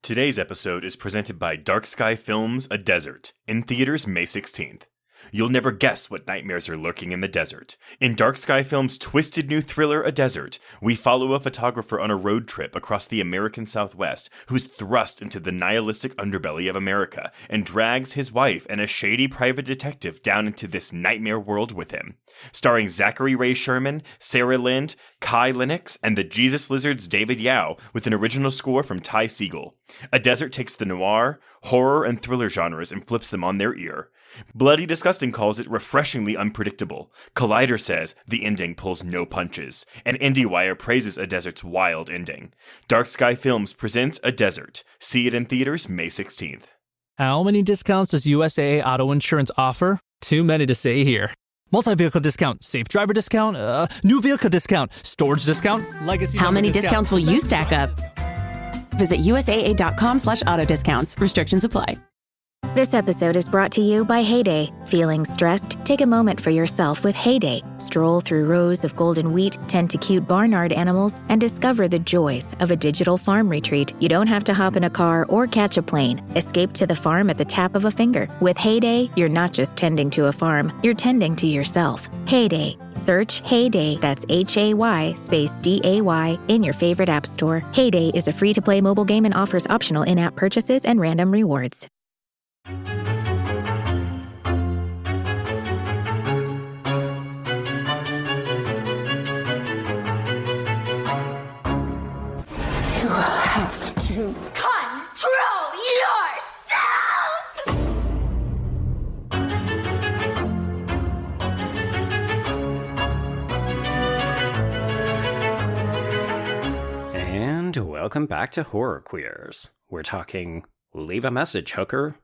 Today's episode is presented by Dark Sky Films' A Desert, in theaters May 16th. You'll never guess what nightmares are lurking in the desert. In Dark Sky Films' twisted new thriller, A Desert, we follow a photographer on a road trip across the American Southwest who's thrust into the nihilistic underbelly of America and drags his wife and a shady private detective down into this nightmare world with him. Starring Zachary Ray Sherman, Sarah Lind, Kai Lennox, and the Jesus Lizards' David Yao, with an original score from Ty Segall. A Desert takes the noir, horror, and thriller genres and flips them on their ear. Bloody Disgusting calls it refreshingly unpredictable. Collider says the ending pulls no punches. And IndieWire praises A Desert's wild ending. Dark Sky Films presents A Desert. See it in theaters May 16th. How many discounts does USAA Auto Insurance offer? Too many to say here. Multi-vehicle discount, safe driver discount, new vehicle discount, storage discount, legacy. How many discounts will you stack up? Visit USAA.com/auto discounts. Restrictions apply. This episode is brought to you by Heyday. Feeling stressed? Take a moment for yourself with Heyday. Stroll through rows of golden wheat, tend to cute barnyard animals, and discover the joys of a digital farm retreat. You don't have to hop in a car or catch a plane. Escape to the farm at the tap of a finger. With Heyday, you're not just tending to a farm, you're tending to yourself. Heyday. Search Heyday, that's Hay space DAY, in your favorite app store. Heyday is a free-to-play mobile game and offers optional in-app purchases and random rewards. You have to control yourself! And welcome back to Horror Queers. We're talking Leave a Message, Hooker.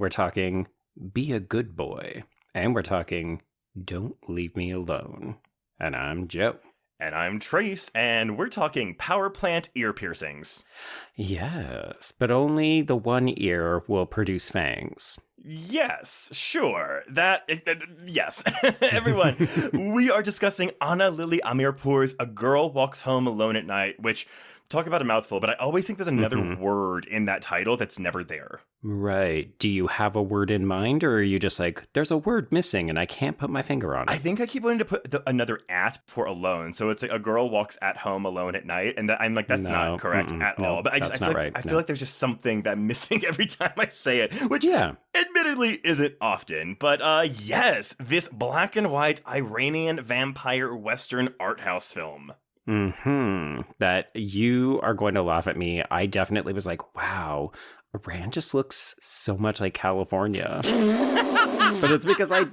We're talking Be a Good Boy. And we're talking Don't Leave Me Alone. And I'm Joe. And I'm Trace, and we're talking power plant ear piercings. Yes, but only the one ear will produce fangs. Yes, sure. Yes. Everyone, we are discussing Ana Lily Amirpour's A Girl Walks Home Alone at Night, which, talk about a mouthful, but I always think there's another word in that title that's never there. Right. Do you have a word in mind, or are you just like, there's a word missing and I can't put my finger on it? I think I keep wanting to put another at for alone. So it's like a girl walks at home alone at night. And I'm like, that's not correct at all. But I feel like there's just something that I'm missing every time I say it, which admittedly isn't often. But yes, this black and white Iranian vampire Western art house film. That you are going to laugh at me. I definitely was like, wow, Iran just looks so much like California. But it's because I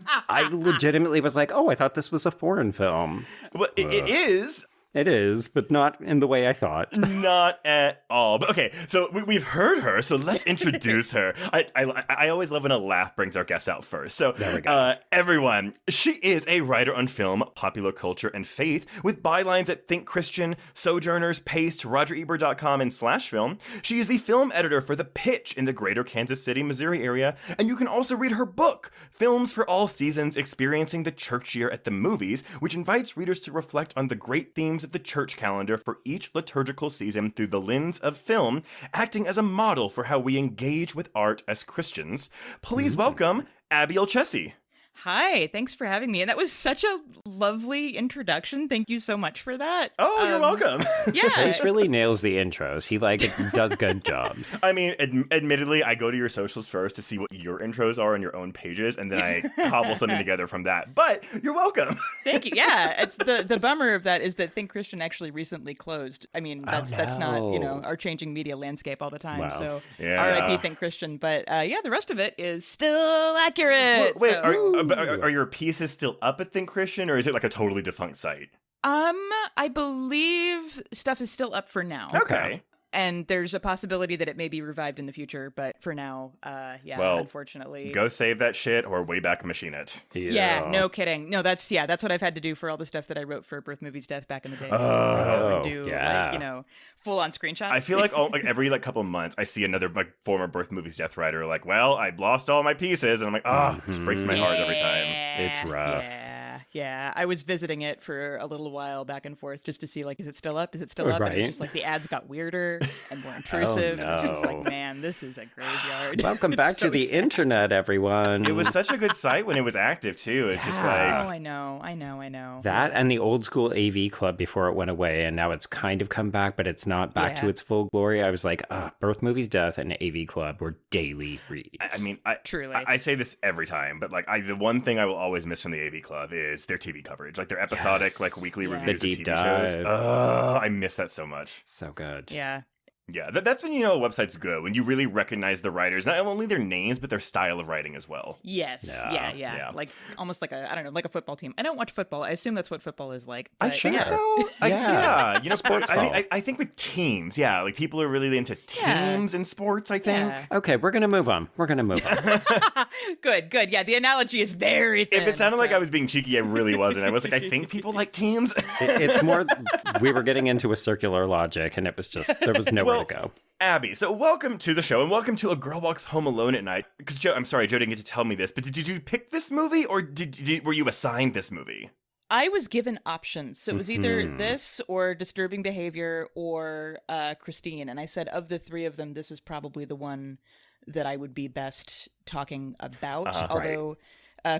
legitimately was like, oh, I thought this was a foreign film. Well, it is. It is, but not in the way I thought. Not at all. But okay, so we've heard her, so let's introduce her. I always love when a laugh brings our guests out first. So there we go. Everyone, she is a writer on film, popular culture, and faith, with bylines at Think Christian, Sojourners, Paste, RogerEbert.com, and /Film. She is the film editor for The Pitch in the greater Kansas City, Missouri area, and you can also read her book, Films for All Seasons, Experiencing the Church Year at the Movies, which invites readers to reflect on the great themes of the church calendar for each liturgical season through the lens of film, acting as a model for how we engage with art as Christians. Please welcome Abby Olcese. Hi, thanks for having me. And that was such a lovely introduction. Thank you so much for that. Oh, you're welcome. Yeah. Trace really nails the intros. He does good jobs. I mean, admittedly, I go to your socials first to see what your intros are on your own pages, and then I cobble something together from that. But you're welcome. Thank you. Yeah, it's the bummer of that is that Think Christian actually recently closed. I mean, that's not, our changing media landscape all the time. Wow. So yeah. RIP Think Christian. But the rest of it is still accurate. Wait, are your pieces still up at Think Christian, or is it like a totally defunct site? I believe stuff is still up for now. Okay. And there's a possibility that it may be revived in the future, but for now, unfortunately. Go save that shit or way back machine it. Yeah, no kidding. No, that's what I've had to do for all the stuff that I wrote for Birth Movies Death back in the day. Full on screenshots. I feel like every couple months I see another former Birth Movies Death writer like, well, I lost all my pieces, and I'm like, it just breaks my heart every time. It's rough. Yeah, I was visiting it for a little while back and forth just to see, like, is it still up? Is it still up? And it was Right. just like the ads got weirder and more intrusive. And it was just no. like, man, this is a graveyard. Welcome It's back so to the sad. internet, everyone. It was such a good site when it was active too. It's just Oh, like I know. that and the old school AV club before it went away, and now it's kind of come back, but it's not back to Yeah. its full glory. I was like, Birth, Movies, Death, and AV Club were daily reads. I mean, Truly. I say this every time, but like the one thing I will always miss from the AV Club is their TV coverage, like their episodic, Yes. like weekly Yeah. reviews The of deep TV shows. dive. Oh, I miss that so much. So good. Yeah. Yeah, that's when you know a website's good, when you really recognize the writers, not only their names, but their style of writing as well. Yes. Yeah. Yeah. Like almost like a, I don't know, like a football team. I don't watch football. I assume that's what football is like. I but think yeah. so. Yeah. You know, Sports I, ball. I think with teams, yeah, like people are really into Yeah. teams in sports, I think. Yeah. Okay, we're going to move on. Good. Yeah, the analogy is very thin. If it sounded like so- I was being cheeky, I really wasn't. I was like, I think people like teams. It's more, we were getting into a circular logic, and it was just, there was nowhere Well, to go. Abby, so welcome to the show, and welcome to A Girl Walks Home Alone at Night. Because Joe, I'm sorry, Joe didn't get to tell me this, but did you pick this movie, or were you assigned this movie? I was given options. So it was either Mhm. this or Disturbing Behavior or Christine. And I said, of the three of them, this is probably the one that I would be best talking about. Uh-huh. Although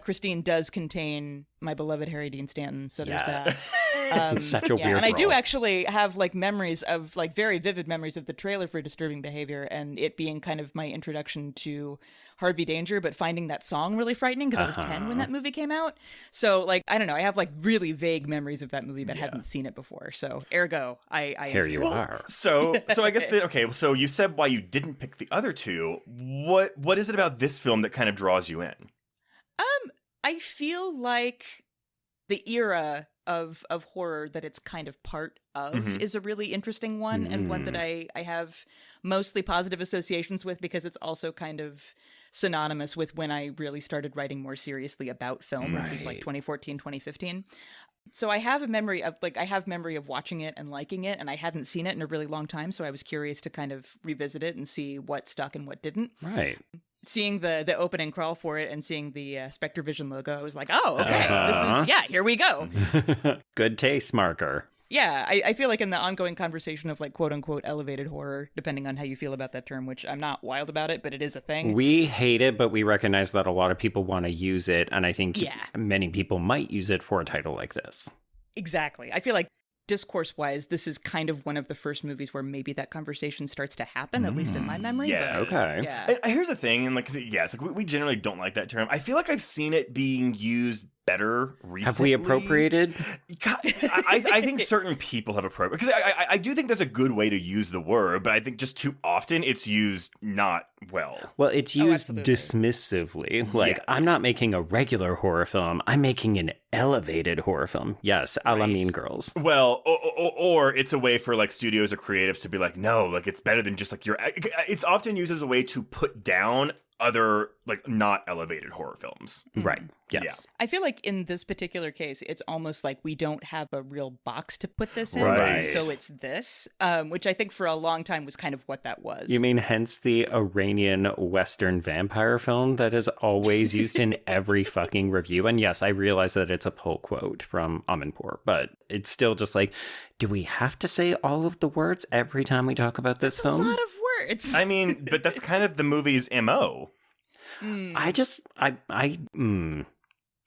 Christine does contain my beloved Harry Dean Stanton. So there's Yes. that. It's such a weird And I do role. actually have like memories of like very vivid memories of the trailer for Disturbing Behavior and it being kind of my introduction to Harvey Danger, but finding that song really frightening because I was 10 when that movie came out. So like, I don't know, I have like really vague memories of that movie, but hadn't seen it before. So ergo, I Here you are. So I guess that, okay, so you said why you didn't pick the other two. What is it about this film that kind of draws you in? I feel like the era of horror that it's kind of part of Mhm. is a really interesting one and one that I have mostly positive associations with because it's also kind of synonymous with when I really started writing more seriously about film, which was like Right. 2014, 2015. So I have a memory of watching it and liking it, and I hadn't seen it in a really long time, so I was curious to kind of revisit it and see what stuck and what didn't. Right. Seeing the opening crawl for it and seeing the Spectre Vision logo, I was like, oh, okay, Uh-huh. here we go. Good taste marker. Yeah, I feel like in the ongoing conversation of like quote unquote elevated horror, depending on how you feel about that term, which I'm not wild about it, but it is a thing. We hate it, but we recognize that a lot of people want to use it, and I think Yeah. many people might use it for a title like this. Exactly. I feel like discourse wise, this is kind of one of the first movies where maybe that conversation starts to happen, at least in my memory. Yes. but- Okay. Yeah. And here's the thing, and like, 'cause yes, like we generally don't like that term. I feel like I've seen it being used better recently. Have we appropriated? I think certain people have appropriated, because I do think there's a good way to use the word, but I think just too often it's used not well. Well, it's used absolutely. dismissively. Like, Yes. I'm not making a regular horror film. I'm making an elevated horror film. Yes, a la Mean Girls. Well, or it's a way for like studios or creatives to be like, no, like it's better than just like your. It's often used as a way to put down other like not elevated horror films. Right. Yes. I feel like in this particular case, it's almost like we don't have a real box to put this in, Right. so it's this, which I think for a long time was kind of what that was. You mean hence the Iranian Western vampire film that is always used in every fucking review? And yes, I realize that it's a pull quote from Amirpour, but it's still just like, do we have to say all of the words every time we talk about this a film? lot of words. I mean, but that's kind of the movie's MO.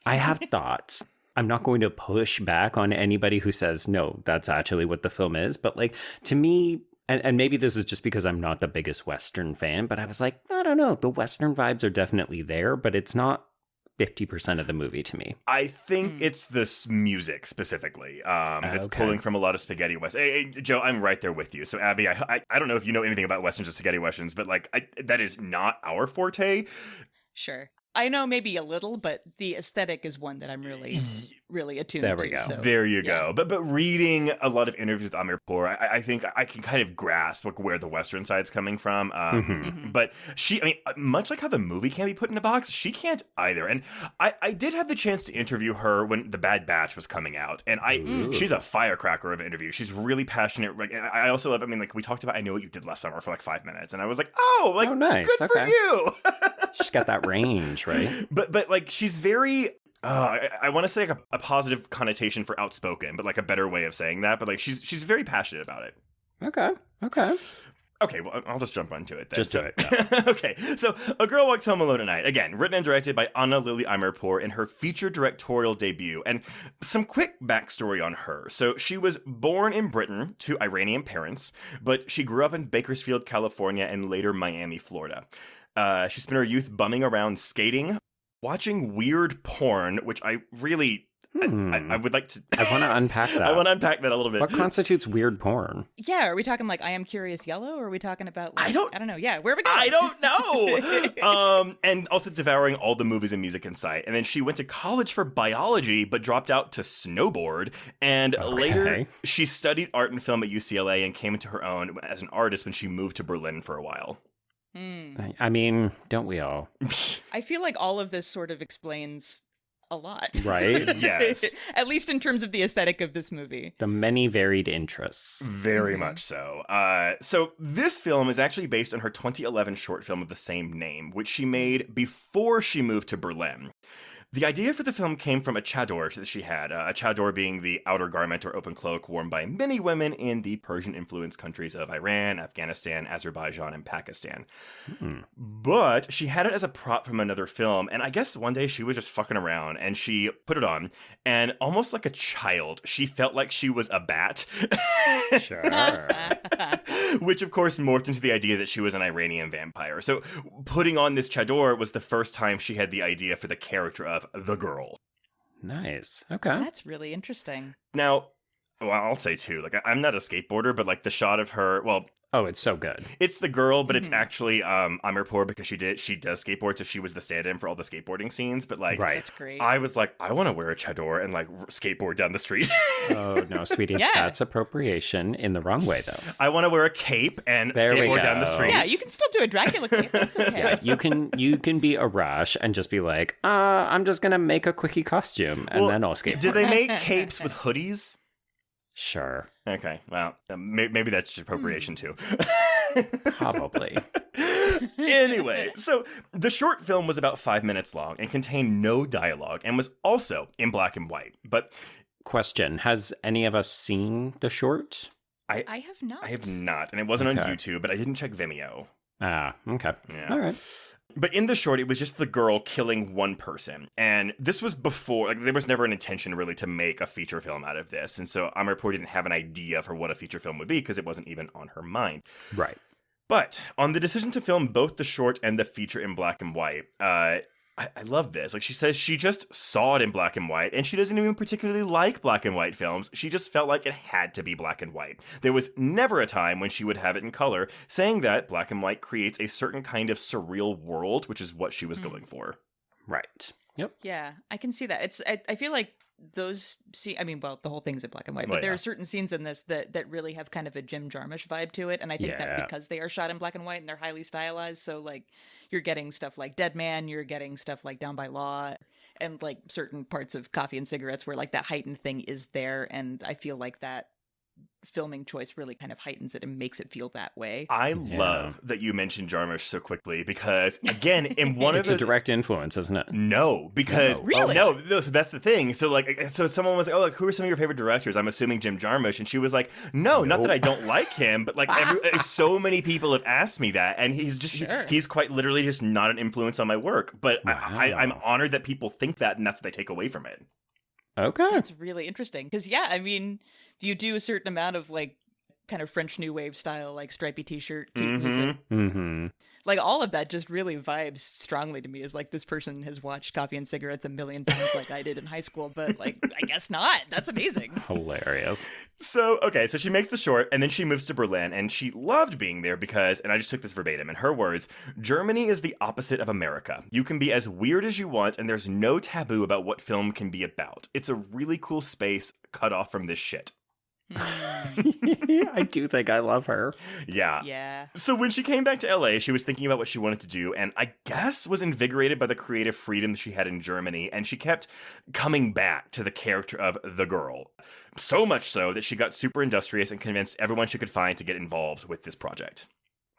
I have thoughts. I'm not going to push back on anybody who says, no, that's actually what the film is. But like, to me, and maybe this is just because I'm not the biggest Western fan, but I was like, I don't know. The Western vibes are definitely there, but it's not 50% of the movie to me. I think it's the music specifically. It's Okay. pulling from a lot of spaghetti westerns. Hey, Joe, I'm right there with you. So Abby, I don't know if you know anything about westerns or spaghetti westerns, but like that is not our forte. Sure. I know maybe a little, but the aesthetic is one that I'm really, really attuned There to. we go. So. There you go. But reading a lot of interviews with Amirpour, I think I can kind of grasp like where the Western side's coming from. But she, I mean, much like how the movie can't be put in a box, she can't either. And I did have the chance to interview her when The Bad Batch was coming out, and she's a firecracker of an interview. She's really passionate. Like, and I also love. I mean, like we talked about, I Know What You Did Last Summer for like 5 minutes, and I was like, oh, nice. good for Okay. you. She's got that range, right? But like she's very I want to say like a positive connotation for outspoken, but like a better way of saying that. But like she's very passionate about it. Okay. Okay, well, I'll just jump onto it then. Just do it. Yeah. Okay, so A Girl Walks Home Alone at Night, again, written and directed by Ana Lily Amirpour in her feature directorial debut. And some quick backstory on her. So she was born in Britain to Iranian parents, but she grew up in Bakersfield, California, and later Miami, Florida. She spent her youth bumming around skating, watching weird porn, which I really... I would like to... I want to unpack that. I want to unpack that a little bit. What constitutes weird porn? Yeah, are we talking like I Am Curious Yellow, or are we talking about like, I don't know. Yeah, where are we going? I don't know. And also devouring all the movies and music in sight. And then she went to college for biology, but dropped out to snowboard. And later, she studied art and film at UCLA and came into her own as an artist when she moved to Berlin for a while. I mean, don't we all? I feel like all of this sort of explains a lot. Right? Yes. At least in terms of the aesthetic of this movie. The many varied interests. Very much so. So this film is actually based on her 2011 short film of the same name, which she made before she moved to Berlin. The idea for the film came from a chador that she had, a chador being the outer garment or open cloak worn by many women in the Persian-influenced countries of Iran, Afghanistan, Azerbaijan, and Pakistan. But she had it as a prop from another film, and I guess one day she was just fucking around, and she put it on, and almost like a child, she felt like she was a bat. Sure. Which, of course, morphed into the idea that she was an Iranian vampire. So putting on this chador was the first time she had the idea for the character of the girl. Nice. Okay. That's really interesting. Now, well, I'll say too, like I'm not a skateboarder, but like the shot of her, well, oh, it's so good. it's the girl, but it's actually Amirpour because she does skateboard, so she was the stand-in for all the skateboarding scenes. But like, Right. That's great. I was like, I want to wear a chador and like skateboard down the street. Oh, no, sweetie. Yeah. That's appropriation in the wrong way, though. I want to wear a cape and There we skateboard down the go. street. Yeah, you can still do a Dracula cape. That's okay. Yeah, you can be Arash and just be like, I'm just going to make a quickie costume and Well, then I'll skateboard. Did they make capes with hoodies? Sure. Okay, well, maybe that's just appropriation too. Probably. Anyway, so the short film was about 5 minutes long and contained no dialogue and was also in black and white. But Question, has any of us seen the short? I have not. I have not, and it wasn't on Okay. YouTube, but I didn't check Vimeo. Ah, okay. Yeah. All right. But in the short, it was just the girl killing one person. And this was before, like, there was never an intention really to make a feature film out of this. And so Amirpour didn't have an idea for what a feature film would be because it wasn't even on her mind. Right. But on the decision to film both the short and the feature in black and white, I love this. Like, she says she just saw it in black and white, and she doesn't even particularly like black and white films. She just felt like it had to be black and white. There was never a time when she would have it in color, saying that black and white creates a certain kind of surreal world, which is what she was going for. Right. Yep. Yeah, I can see that. I feel like those the whole thing's in black and white, but Well, there yeah. are certain scenes in this that really have kind of a Jim Jarmusch vibe to it, and I think Yeah. that because they are shot in black and white and they're highly stylized, so like you're getting stuff like Dead Man, you're getting stuff like Down by Law, and like certain parts of Coffee and Cigarettes where like that heightened thing is there, and I feel like that filming choice really kind of heightens it and makes it feel that way. I love that you mentioned Jarmusch so quickly because, again, in one It's of a the... direct influence, isn't it? No, because Really? no, so that's the thing. So like, so someone was like, "Oh, like, who are some of your favorite directors?" I'm assuming Jim Jarmusch, and she was like, "No, not that I don't like him, but like, so many people have asked me that, and he's just Sure. he's quite literally just not an influence on my work." But I'm honored that people think that, and that's what they take away from it. Okay. That's really interesting because I mean, you do a certain amount of like kind of French New Wave style, like stripy t-shirt, cute music. Mm-hmm. Like all of that just really vibes strongly to me as like this person has watched Coffee and Cigarettes a million times like I did in high school, but like I guess not. That's amazing. Hilarious. So, okay, so she makes the short, and then she moves to Berlin, and she loved being there because, and I just took this verbatim, in her words, Germany is the opposite of America. You can be as weird as you want, and there's no taboo about what film can be about. It's a really cool space cut off from this shit. I do think I love her. Yeah. Yeah. So when she came back to LA, she was thinking about what she wanted to do, and I guess was invigorated by the creative freedom that she had in Germany, and she kept coming back to the character of the girl. So much so that she got super industrious and convinced everyone she could find to get involved with this project.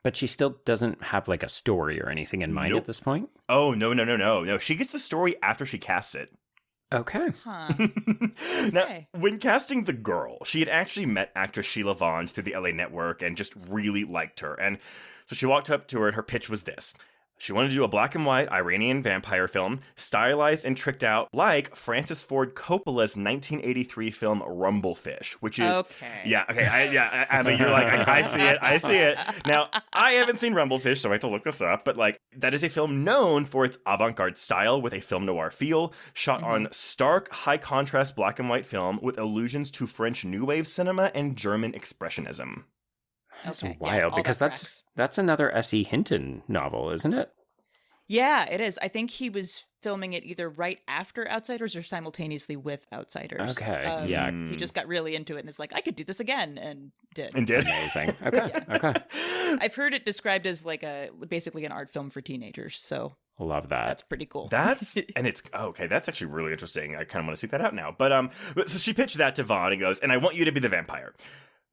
But she still doesn't have like a story or anything in mind Nope. at this point? Oh, no. She gets the story after she casts it. Okay. Huh. Now, Okay. when casting the girl, she had actually met actress Sheila Vaughn through the LA Network and just really liked her. And so she walked up to her and her pitch was this. She wanted to do a black and white Iranian vampire film, stylized and tricked out like Francis Ford Coppola's 1983 film Rumblefish, which is... Okay. Yeah, okay, Abby, you're like, I see it. Now, I haven't seen Rumblefish, so I have to look this up, but like, that is a film known for its avant-garde style with a film noir feel, shot on stark, high-contrast black and white film with allusions to French New Wave cinema and German Expressionism. That's Okay, yeah, wild all because that that's tracks. that's another S.E. Hinton novel, isn't it? Yeah, it is. I think he was filming it either right after Outsiders or simultaneously with Outsiders. Okay, yeah. He just got really into it and is like, I could do this again, and did. And did? Amazing. Okay, okay. I've heard it described as like basically an art film for teenagers, so Love that. that's pretty cool. That's okay. That's actually really interesting. I kind of want to see that out now. But so she pitched that to Vaughn and goes, and I want you to be the vampire.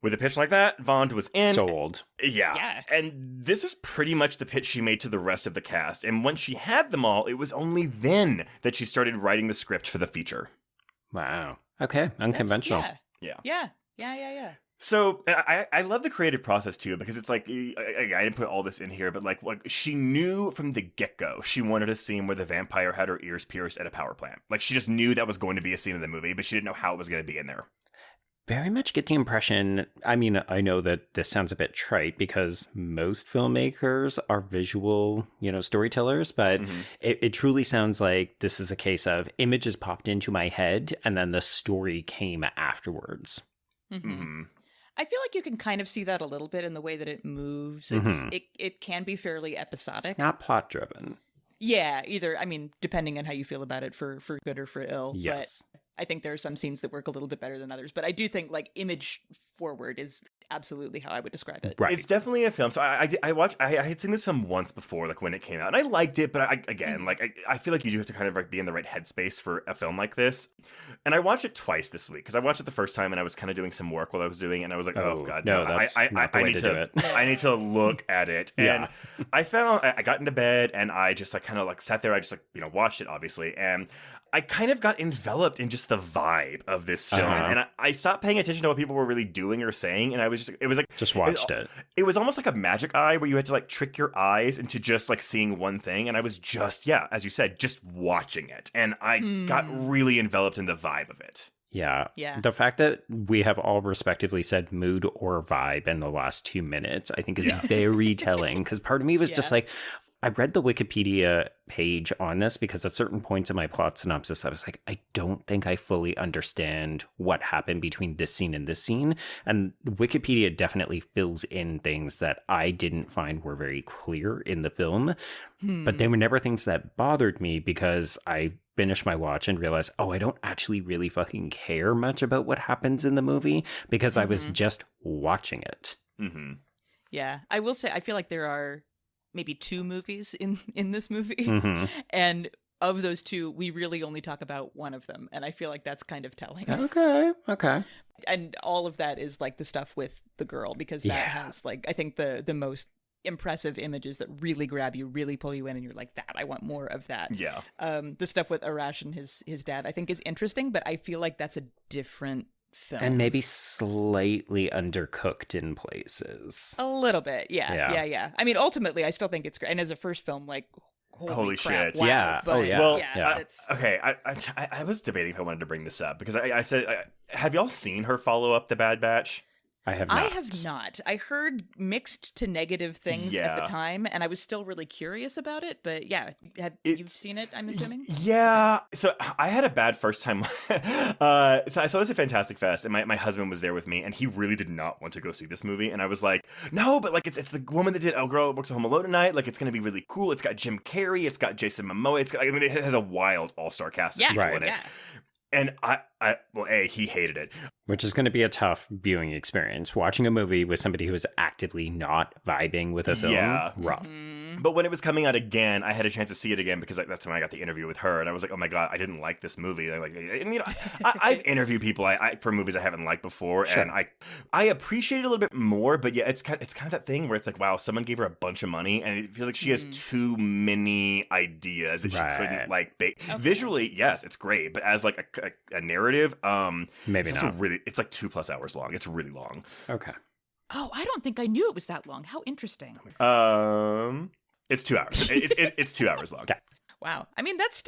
With a pitch like that, Vaughn was in. Sold. Yeah. And this was pretty much the pitch she made to the rest of the cast. And once she had them all, it was only then that she started writing the script for the feature. Wow. Okay. Unconventional. Yeah. So I love the creative process too, because it's like, I didn't put all this in here, but like she knew from the get-go she wanted a scene where the vampire had her ears pierced at a power plant. Like she just knew that was going to be a scene in the movie, but she didn't know how it was going to be in there. Very much get the impression, I mean, I know that this sounds a bit trite because most filmmakers are visual, storytellers, but it truly sounds like this is a case of images popped into my head and then the story came afterwards. Mm-hmm. I feel like you can kind of see that a little bit in the way that it moves. It can be fairly episodic. It's not plot driven. Yeah, either. I mean, depending on how you feel about it, for good or for ill. Yes. But I think there are some scenes that work a little bit better than others. But I do think like image forward is absolutely how I would describe it. Right. It's definitely a film. So I had seen this film once before, like when it came out, and I liked it. But I feel like you do have to kind of like be in the right headspace for a film like this. And I watched it twice this week because I watched it the first time and I was kind of doing some work while I was doing it, and I was like, oh god, no, that's not the way to do it. I need to look at it. And I got into bed and I just like kind of like sat there. I just like watched it obviously, and I kind of got enveloped in just the vibe of this film, and I stopped paying attention to what people were really doing or saying, and it was like just watched it. It was almost like a magic eye where you had to like trick your eyes into just like seeing one thing, and I was just as you said, just watching it, and I got really enveloped in the vibe of it. Yeah. Yeah. The fact that we have all respectively said mood or vibe in the last 2 minutes, I think is very telling, because part of me was just like, I read the Wikipedia page on this because at certain points in my plot synopsis, I was like, I don't think I fully understand what happened between this scene and this scene. And Wikipedia definitely fills in things that I didn't find were very clear in the film. But they were never things that bothered me because I finished my watch and realized, I don't actually really fucking care much about what happens in the movie because I was just watching it. Mm-hmm. Yeah. I will say, I feel like there are maybe 2 movies in this movie. And of those 2, we really only talk about one of them. And I feel like that's kind of telling. Okay. And all of that is like the stuff with the girl, because that has like, I think the most impressive images that really grab you, really pull you in, and you're like, I want more of that. Yeah. The stuff with Arash and his dad, I think is interesting, but I feel like that's a different film. And maybe slightly undercooked in places. A little bit, yeah. I mean, ultimately, I still think it's great. And as a first film, like, holy crap, shit. wow. Yeah. But, Well, it's... okay. I was debating if I wanted to bring this up because I said, have y'all seen her follow up The Bad Batch? I have not. I have not. I heard mixed to negative things at the time, and I was still really curious about it. But yeah, have you seen it, I'm assuming? Yeah. So I had a bad first time. So I saw this at Fantastic Fest, and my husband was there with me, and he really did not want to go see this movie. And I was like, no, but like it's the woman that did Oh Girl Works at Home Alone Tonight. Like it's going to be really cool. It's got Jim Carrey. It's got Jason Momoa. it has a wild all-star cast of people in it. And he hated it. Which is going to be a tough viewing experience. Watching a movie with somebody who is actively not vibing with a film, rough. But when it was coming out again, I had a chance to see it again because that's when I got the interview with her, and I was like, "Oh my god, I didn't like this movie." And I've interviewed people for movies I haven't liked before, and I appreciate it a little bit more. But yeah, it's kind of that thing where it's like, wow, someone gave her a bunch of money, and it feels like she has too many ideas that she couldn't visually. Yes, it's great, but as like a narrative, maybe it's not. It's like 2+ hours long. It's really long. Okay. Oh, I don't think I knew it was that long. How interesting. It's 2 hours. It's 2 hours long. Okay. Wow. I mean, that's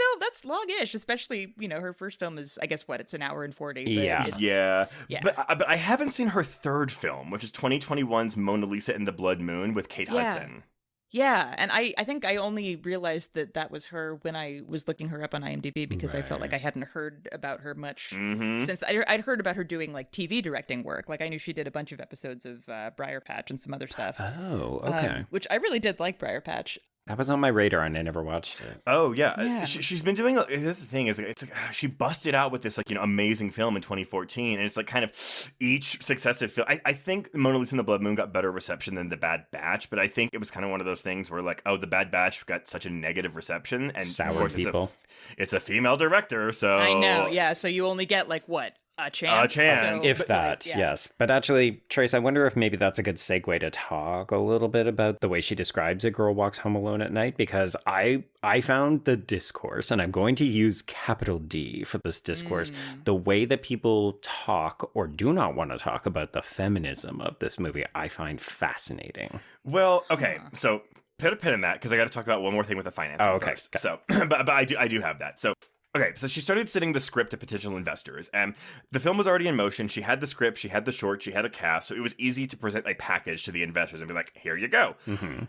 longish, especially, her first film is, I guess, it's an hour and 40. But yeah. But I haven't seen her third film, which is 2021's Mona Lisa and the Blood Moon with Kate Hudson. Yeah, and I think I only realized that was her when I was looking her up on IMDb because I felt like I hadn't heard about her much since I'd heard about her doing like TV directing work. Like I knew she did a bunch of episodes of Briar Patch and some other stuff. Oh, okay. Which I really did like Briar Patch. That was on my radar and I never watched it. Oh, yeah. She's been doing, that's the thing, it's like she busted out with this amazing film in 2014, and it's like kind of each successive film. I think Mona Lisa and the Blood Moon got better reception than The Bad Batch, but I think it was kind of one of those things where like, oh, The Bad Batch got such a negative reception, and sour of course people. It's a female director, so... I know, yeah, so you only get like what? A chance. If that, yes. But actually, Trace, I wonder if maybe that's a good segue to talk a little bit about the way she describes A Girl Walks Home Alone at Night, because I found the discourse, and I'm going to use capital D for this discourse, the way that people talk or do not want to talk about the feminism of this movie, I find fascinating. Well, okay, so put a pin in that, because I got to talk about one more thing with the financing first. So, but I do have that. So, okay, so she started sending the script to potential investors, and the film was already in motion. She had the script, she had the short, she had a cast, so it was easy to present a package to the investors and be like, here you go. Mm-hmm.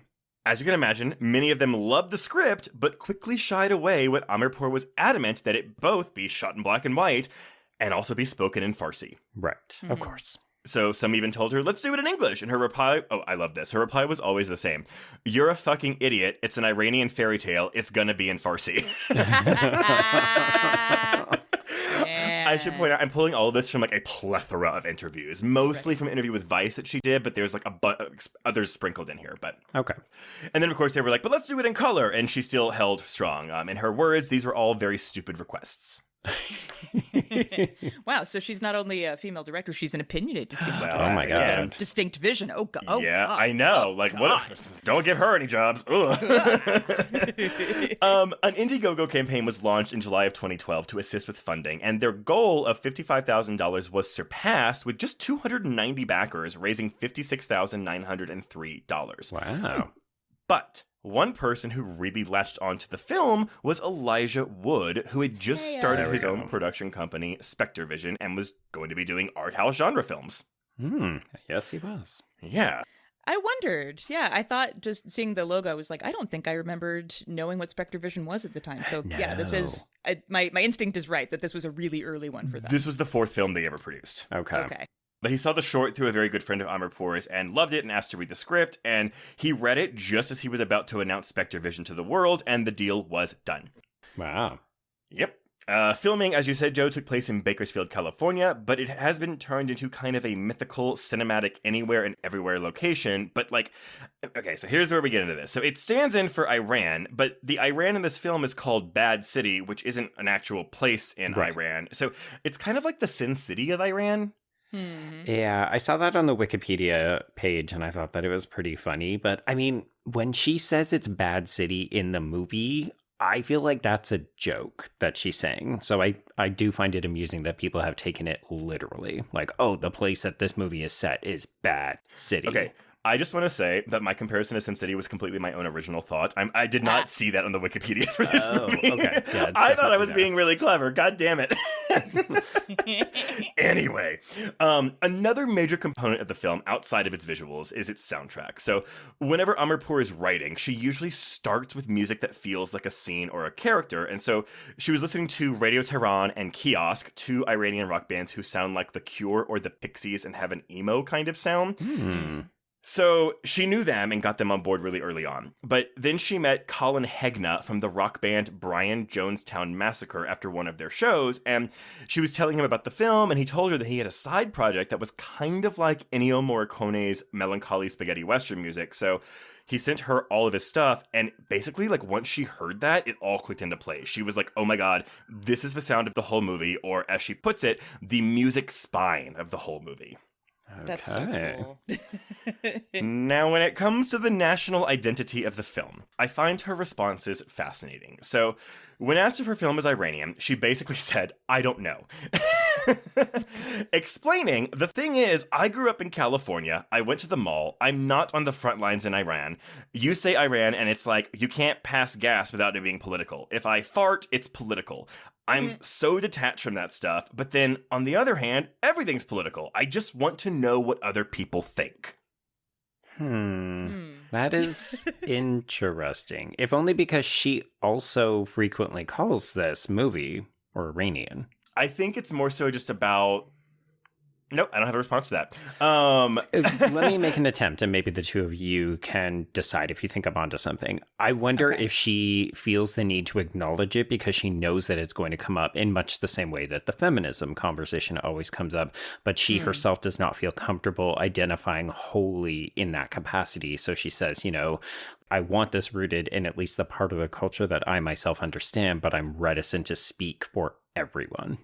As you can imagine, many of them loved the script, but quickly shied away when Amirpour was adamant that it both be shot in black and white and also be spoken in Farsi. Right, of course. So some even told her, let's do it in English. And her reply, oh, I love this. Her reply was always the same. You're a fucking idiot. It's an Iranian fairy tale. It's gonna be in Farsi. I should point out, I'm pulling all of this from like a plethora of interviews, mostly from an interview with Vice that she did, but there's like others sprinkled in here. But okay. And then of course they were like, but let's do it in color. And she still held strong. In her words, these were all very stupid requests. Wow, so she's not only a female director, she's an opinionated female director. Oh my god. With a distinct vision. Oh god. Yeah, god. I know. What? Don't give her any jobs. An Indiegogo campaign was launched in July of 2012 to assist with funding, and their goal of $55,000 was surpassed with just 290 backers, raising $56,903. Wow. But one person who really latched onto the film was Elijah Wood, who had just started his own production company, Spectre Vision, and was going to be doing art house genre films. Yes, he was. Yeah. I wondered. Yeah, I thought just seeing the logo, I was like, I don't think I remembered knowing what Spectre Vision was at the time. So yeah, this is, my instinct is right that this was a really early one for them. This was the fourth film they ever produced. Okay. But he saw the short through a very good friend of Amirpour's and loved it and asked to read the script, and he read it just as he was about to announce Spectre Vision to the world, and the deal was done. Wow. Yep. Filming, as you said, Joe, took place in Bakersfield, California, but it has been turned into kind of a mythical, cinematic, anywhere and everywhere location. But okay, so here's where we get into this. So it stands in for Iran, but the Iran in this film is called Bad City, which isn't an actual place in Iran. So it's kind of like the Sin City of Iran. Yeah, I saw that on the Wikipedia page and I thought that it was pretty funny. But I mean, when she says it's Bad City in the movie, I feel like that's a joke that she's saying. So I do find it amusing that people have taken it literally. Like, oh, the place that this movie is set is Bad City. Okay. I just want to say that my comparison to Sin City was completely my own original thought. I did not see that on the Wikipedia for this movie. Okay. Yeah, I thought I was being really clever. God damn it. Anyway, another major component of the film outside of its visuals is its soundtrack. So whenever Amirpour is writing, she usually starts with music that feels like a scene or a character. And so she was listening to Radio Tehran and Kiosk, two Iranian rock bands who sound like The Cure or the Pixies and have an emo kind of sound. So she knew them and got them on board really early on. But then she met Colin Hegna from the rock band Brian Jonestown Massacre after one of their shows, and she was telling him about the film, and he told her that he had a side project that was kind of like Ennio Morricone's melancholy spaghetti western music. So He sent her all of his stuff, and basically, like, once she heard that, it all clicked into place. She was like, oh my god, this is the sound of the whole movie, or as she puts it, the music spine of the whole movie. That's so cool. Now, when it comes to the national identity of the film, I find her responses fascinating. So, when asked if her film is Iranian, she basically said, I don't know. Explaining, the thing is, I grew up in California, I went to the mall, I'm not on the front lines in Iran. You say Iran, and it's like, you can't pass gas without it being political. If I fart, it's political. I'm so detached from that stuff, but then, on the other hand, everything's political. I just want to know what other people think. That is interesting. If only because she also frequently calls this movie Iranian. I think it's more so just about... Nope, I don't have a response to that. Let me make an attempt, and maybe the two of you can decide if you think I'm onto something. I wonder if she feels the need to acknowledge it because she knows that it's going to come up in much the same way that the feminism conversation always comes up, but she herself does not feel comfortable identifying wholly in that capacity. So she says, you know, I want this rooted in at least the part of the culture that I myself understand, but I'm reticent to speak for everyone.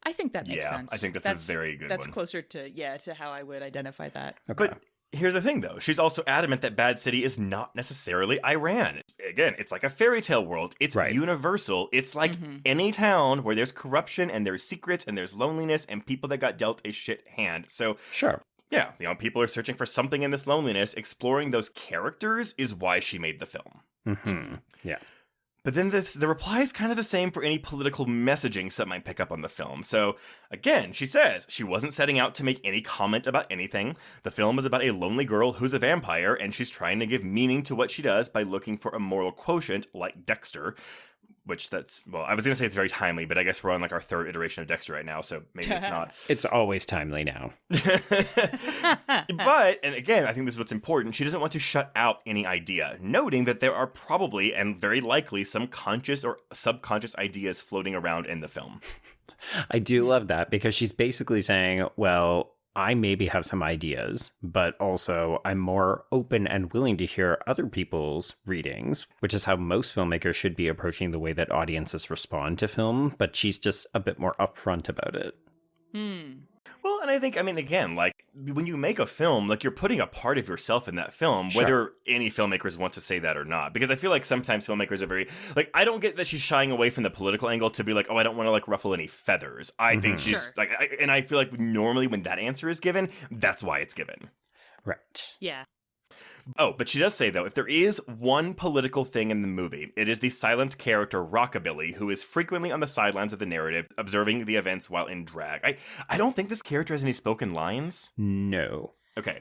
I think that makes sense. I think that's a very good That's one. closer to how I would identify that. Okay. But here's the thing, though. She's also adamant that Bad City is not necessarily Iran. Again, it's like a fairy tale world. It's universal. It's like any town where there's corruption and there's secrets and there's loneliness and people that got dealt a shit hand. So, sure. Yeah, you know, people are searching for something in this loneliness. Exploring those characters is why she made the film. Yeah. But then the reply is kind of the same for any political messaging some might pick up on the film. So, again, she says she wasn't setting out to make any comment about anything. The film is about a lonely girl who's a vampire, and she's trying to give meaning to what she does by looking for a moral quotient like Dexter. Which I was going to say it's very timely, but I guess we're on like our third iteration of Dexter right now, so maybe it's not. It's always timely now. But, and again, I think this is what's important, she doesn't want to shut out any idea, noting that there are probably and very likely some conscious or subconscious ideas floating around in the film. I do love that because she's basically saying, well, I maybe have some ideas, but also I'm more open and willing to hear other people's readings, which is how most filmmakers should be approaching the way that audiences respond to film, but she's just a bit more upfront about it. Well, and I think, again, like, when you make a film, like, you're putting a part of yourself in that film, whether any filmmakers want to say that or not. Because I feel like sometimes filmmakers are very, like, I don't get that she's shying away from the political angle to be like, oh, I don't want to, like, ruffle any feathers. I think she's, like, and I feel like normally when that answer is given, that's why it's given. Right. Yeah. Oh, but she does say, though, if there is one political thing in the movie, it is the silent character Rockabilly, who is frequently on the sidelines of the narrative, observing the events while in drag. I don't think this character has any spoken lines. No. Okay.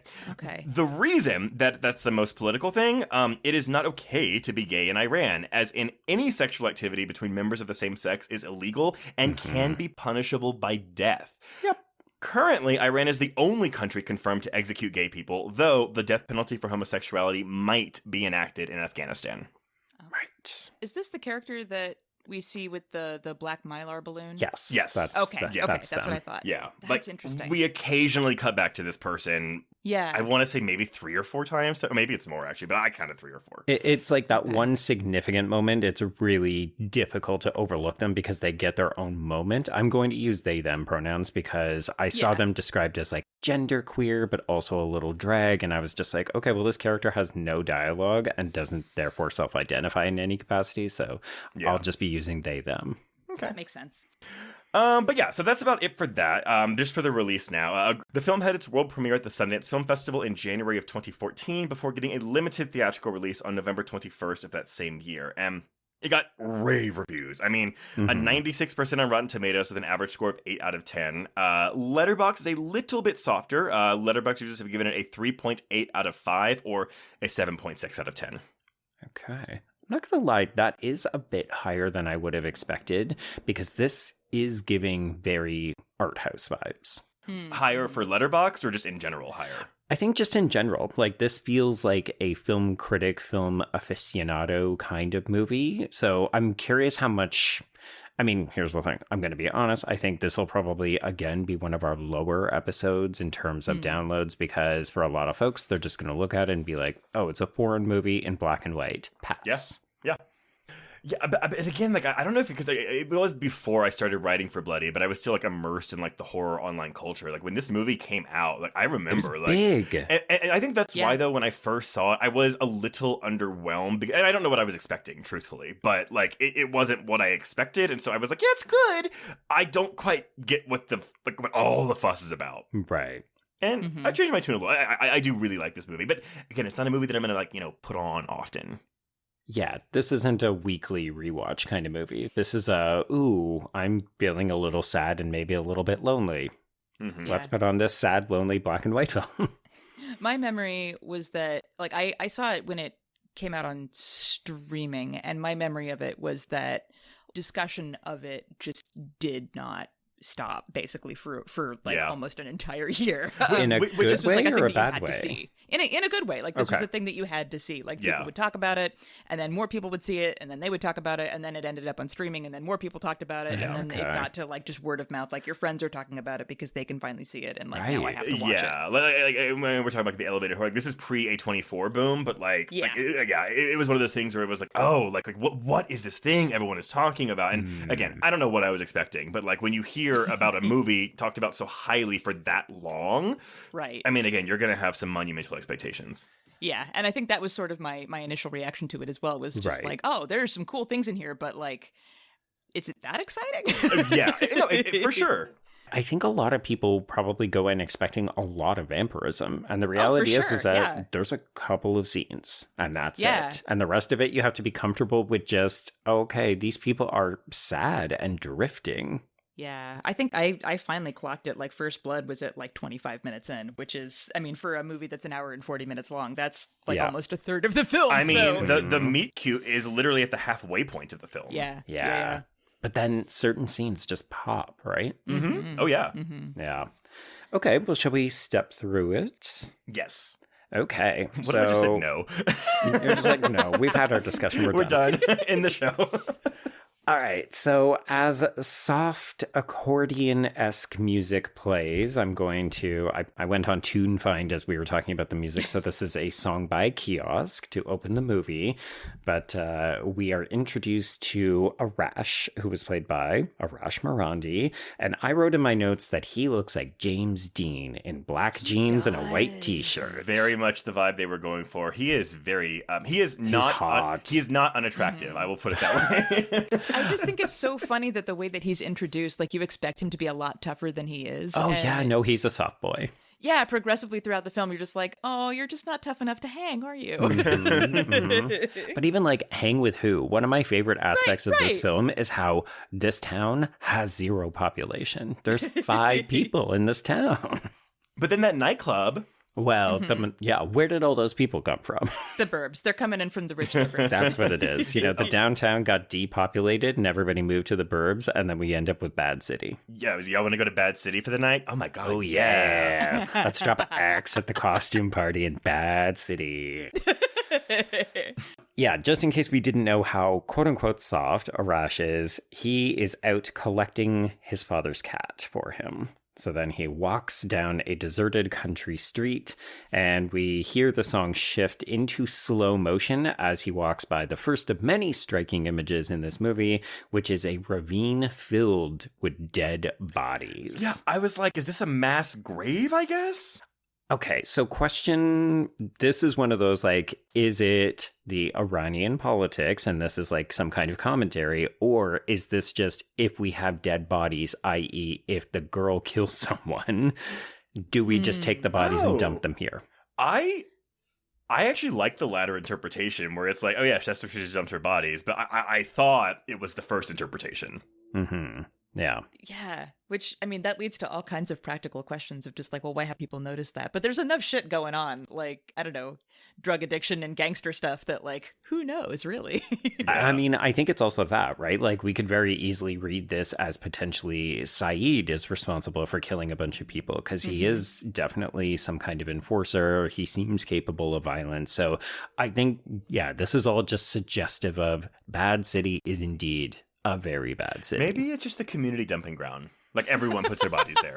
The reason that that's the most political thing, it is not okay to be gay in Iran, as in any sexual activity between members of the same sex is illegal and can be punishable by death. Yep. Currently, Iran is the only country confirmed to execute gay people, though the death penalty for homosexuality might be enacted in Afghanistan. Right. Is this the character that we see with the black mylar balloon? Yes. That's that's what I thought. Yeah. That's interesting. We occasionally cut back to this person. Yeah. I want to say maybe 3 or 4 times. Maybe it's more, actually, but I counted 3 or 4. It's like that one significant moment. It's really difficult to overlook them because they get their own moment. I'm going to use they, them pronouns because I saw them described as like genderqueer, but also a little drag. And I was just like, okay, well, this character has no dialogue and doesn't therefore self-identify in any capacity. So I'll just be using they, them. Okay. That makes sense. But yeah, so that's about it for that. Just for the release now. The film had its world premiere at the Sundance Film Festival in January of 2014 before getting a limited theatrical release on November 21st of that same year. And it got rave reviews. A 96% on Rotten Tomatoes with an average score of 8 out of 10. Letterboxd is a little bit softer. Letterboxd users have given it a 3.8 out of 5 or a 7.6 out of 10. Okay. I'm not going to lie, that is a bit higher than I would have expected because this is giving very art house vibes. Higher for Letterboxd or just in general higher? I think just in general, like this feels like a film critic, film aficionado kind of movie. So I'm curious how much I mean, here's the thing. I'm going to be honest. I think this will probably, again, be one of our lower episodes in terms of downloads, because for a lot of folks, they're just going to look at it and be like, oh, it's a foreign movie in black and white. Pass. Yes. Yeah. Yeah, but again, like, I don't know if, because it was before I started writing for Bloody, but I was still, like, immersed in, like, the horror online culture. Like, when this movie came out, like, I remember, like... big. And I think that's why, though, when I first saw it, I was a little underwhelmed. And I don't know what I was expecting, truthfully. But, like, it wasn't what I expected. And so I was like, yeah, it's good. I don't quite get what what all the fuss is about. Right. And I changed my tune a little. I do really like this movie. But, again, it's not a movie that I'm going to, like, put on often. Yeah, this isn't a weekly rewatch kind of movie. This is I'm feeling a little sad and maybe a little bit lonely. Mm-hmm. Let's put on this sad, lonely black and white film. My memory was that, like, I saw it when it came out on streaming, and my memory of it was that discussion of it just did not stop, basically, for almost an entire year. In a good way or a bad way? To see. In a good way. Like, this was a thing that you had to see. Like, people would talk about it, and then more people would see it, and then they would talk about it, and then it ended up on streaming, and then more people talked about it, and then it got to, like, just word of mouth. Like, your friends are talking about it because they can finally see it, and, like, now I have to watch it. Yeah, like, when we're talking about the elevator horror, like, this is pre-A24 boom, but, like, it was one of those things where it was like, oh, like what is this thing everyone is talking about? And, again, I don't know what I was expecting, but, like, when you hear about a movie talked about so highly for that long, right? I mean, again, you're going to have some monumental expectations. Yeah, and I think that was sort of my initial reaction to it as well, was just like, oh, there's some cool things in here, but, like, is it that exciting? Yeah, no, for sure. I think a lot of people probably go in expecting a lot of vampirism, and the reality is that there's a couple of scenes, and that's it. And the rest of it, you have to be comfortable with just, okay, these people are sad and drifting. Yeah, I think I finally clocked it. Like, First Blood was at like 25 minutes in, which is, I mean, for a movie that's an hour and 40 minutes long, that's like almost a third of the film. I mean, the meet cute is literally at the halfway point of the film. Yeah. But then certain scenes just pop, right? Mm-hmm. Oh, yeah. Mm-hmm. Yeah. Okay, well, shall we step through it? Yes. Okay. What if I just said no? You're just like, no, we've had our discussion. We're done in the show. All right, so as soft accordion-esque music plays, I went on TuneFind as we were talking about the music, so this is a song by Kiosk to open the movie, but we are introduced to Arash, who was played by Arash Marandi, and I wrote in my notes that he looks like James Dean in black jeans and a white t-shirt. Very much the vibe they were going for. He is he's not hot. He is not unattractive, I will put it that way. I just think it's so funny that the way that he's introduced, like, you expect him to be a lot tougher than he is. Oh, yeah, no, he's a soft boy. Yeah, progressively throughout the film, you're just like, oh, you're just not tough enough to hang, are you? But even, like, hang with who? One of my favorite aspects of this film is how this town has zero population. There's 5 people in this town. But then that nightclub... Well, where did all those people come from? The burbs. They're coming in from the rich suburbs. That's what it is. The downtown got depopulated and everybody moved to the burbs, and then we end up with Bad City. Yeah, y'all want to go to Bad City for the night? Oh my god. Oh yeah. Let's drop an axe at the costume party in Bad City. Yeah, just in case we didn't know how quote-unquote soft Arash is, he is out collecting his father's cat for him. So then he walks down a deserted country street, and we hear the song shift into slow motion as he walks by the first of many striking images in this movie, which is a ravine filled with dead bodies. Yeah, I was like, is this a mass grave, I guess? Okay, so question, this is one of those, like, is it the Iranian politics, and this is like some kind of commentary, or is this just if we have dead bodies, i.e. if the girl kills someone, do we just take the bodies and dump them here? I actually like the latter interpretation, where it's like, oh yeah, that's where she just dumped her bodies, but I thought it was the first interpretation. Mm-hmm. Yeah. Yeah. Which, I mean, that leads to all kinds of practical questions of just like, well, why have people noticed that? But there's enough shit going on, like, I don't know, drug addiction and gangster stuff that, like, who knows, really? I mean, I think it's also that, right? Like, we could very easily read this as potentially Saeed is responsible for killing a bunch of people, because he is definitely some kind of enforcer. He seems capable of violence. So I think, yeah, this is all just suggestive of Bad City is indeed a very bad city. Maybe it's just the community dumping ground. Like, everyone puts their bodies there.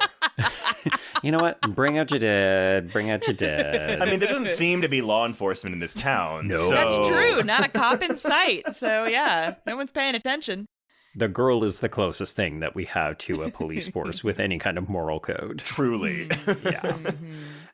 You know what? Bring out your dead. Bring out your dead. I mean, there doesn't seem to be law enforcement in this town. No. So... That's true. Not a cop in sight. So, yeah, no one's paying attention. The girl is the closest thing that we have to a police force with any kind of moral code. Truly. Yeah.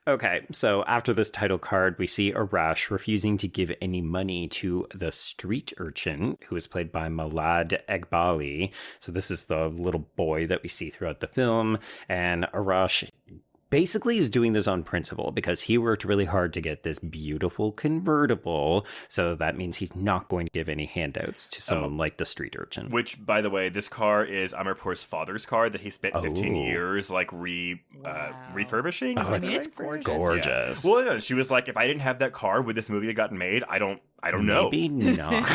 Okay, so after this title card, we see Arash refusing to give any money to the street urchin, who is played by Malad Eghbali. So this is the little boy that we see throughout the film, and Arash basically is doing this on principle because he worked really hard to get this beautiful convertible. So that means he's not going to give any handouts to someone like the street urchin. Which, by the way, this car is Amirpour's father's car that he spent 15 years like refurbishing. Oh, It's gorgeous. Gorgeous. Yeah. Well, yeah, she was like, if I didn't have that car, would this movie have gotten made? I don't know. Maybe not.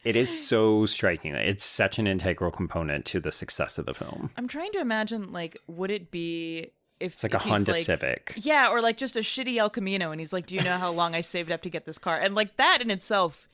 It is so striking. It's such an integral component to the success of the film. I'm trying to imagine, like, would it be if It's like a he's Honda Civic. Yeah, or like just a shitty El Camino, and he's like, do you know how long I saved up to get this car? And like that in itself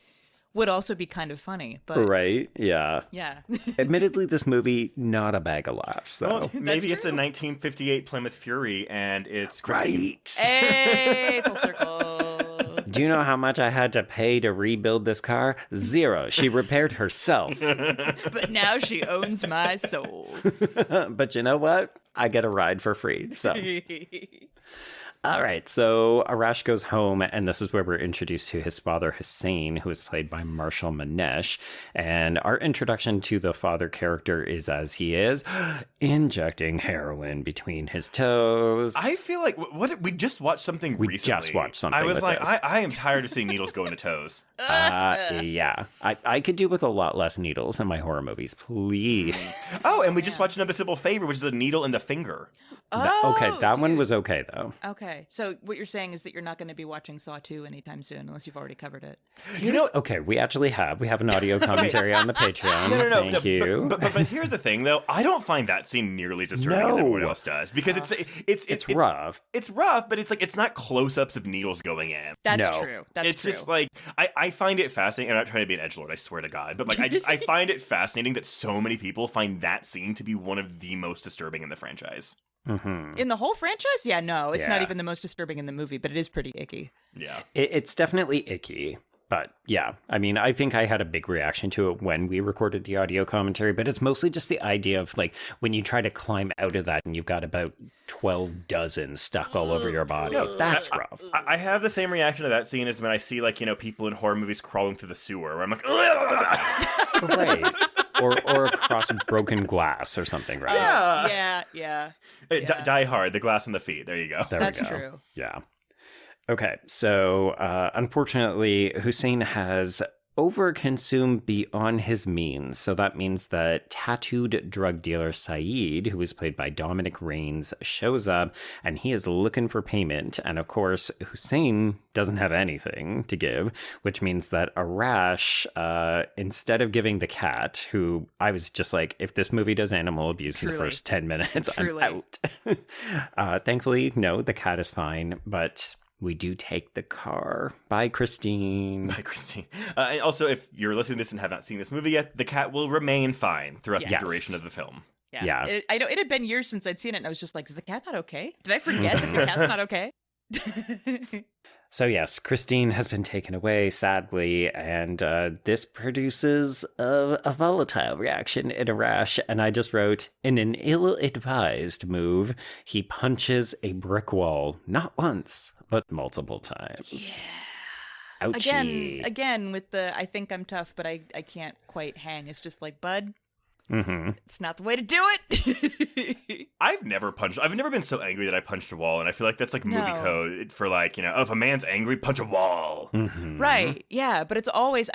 would also be kind of funny. But Right? Yeah. yeah. Admittedly, this movie, not a bag of laughs, though. Well, maybe it's a true. 1958 Plymouth Fury, and it's Christine. Right. Hey, full circle. Do you know how much I had to pay to rebuild this car? 0. She repaired herself. But now she owns my soul. But you know what? I get a ride for free. So, all right. So Arash goes home, and this is where we're introduced to his father, Hussein, who is played by Marshall Manesh. And our introduction to the father character is as he is injecting heroin between his toes. I feel like we just watched something We recently. just watched something I was with like, this. I am tired of seeing needles go into toes. Yeah. I could do with a lot less needles in my horror movies, please. Oh, and we just watched another simple favor, which is a needle in the finger. Okay, that one was okay, though. Okay, so what you're saying is that you're not going to be watching Saw 2 anytime soon, unless you've already covered it. You know, Okay, we actually have. We have an audio commentary on the Patreon. no. Thank you. But here's the thing, though. I don't find that scene nearly as disturbing as everyone else does because it's rough. It's rough, but it's not close-ups of needles going in. That's No. true. That's It's true. just like I find it fascinating. I'm not trying to be an edgelord, I swear to God, but like I find it fascinating that so many people find that scene to be one of the most disturbing in the franchise. Mm-hmm. In the whole franchise? Yeah, no, it's not Yeah. even the most disturbing in the movie, but it is pretty icky. Yeah. It's definitely icky. But yeah, I mean, I think I had a big reaction to it when we recorded the audio commentary, but it's mostly just the idea of like when you try to climb out of that and you've got about 12 dozen stuck all over your body. That's rough. I have the same reaction to that scene as when I see like, people in horror movies crawling through the sewer where I'm like, ugh! Right. Or across broken glass or something, right? Yeah. Die Hard, the glass on the feet. There you go. There That's we go. true. Yeah. Okay, so unfortunately, Hussein has overconsumed beyond his means. So that means that tattooed drug dealer Saeed, who is played by Dominic Raines, shows up and he is looking for payment. And of course, Hussein doesn't have anything to give, which means that Arash, instead of giving the cat, who I was just like, if this movie does animal abuse in the Truly. first 10 minutes, Truly. I'm out. Thankfully, no, the cat is fine, but we do take the car. Bye, Christine. By Christine. And also, if you're listening to this and have not seen this movie yet, the cat will remain fine throughout Yes. the duration of the film. Yeah. I know it had been years since I'd seen it, and I was just like, is the cat not okay? Did I forget that the cat's not okay? So yes, Christine has been taken away, sadly, and this produces a volatile reaction in Arash, and I just wrote, in an ill-advised move, he punches a brick wall, not once, but multiple times. Yeah. Ouchie. Again, with the I think I'm tough, but I can't quite hang. It's just like, bud, Mm-hmm. it's not the way to do it. I've never been so angry that I punched a wall, and I feel like that's like movie No. code for like, if a man's angry, punch a wall. Mm-hmm. Right. Yeah, but it's always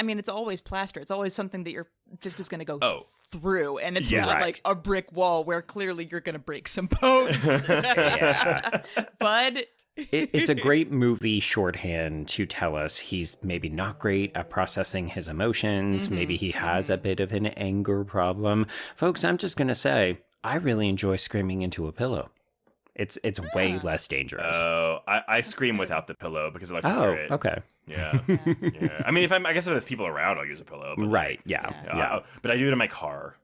plaster. It's always something that your fist is going to go through, and it's Yeah. not Right. like a brick wall where clearly you're going to break some bones. Yeah. Bud. It's a great movie shorthand to tell us he's maybe not great at processing his emotions. Mm-hmm. Maybe he has a bit of an anger problem. Folks, I'm just going to say, I really enjoy screaming into a pillow. It's way less dangerous. Oh, I scream without the pillow because I like to Oh, hear it. okay. Yeah. Yeah. I mean, I guess if there's people around, I'll use a pillow. But Right, yeah. But I do it in my car.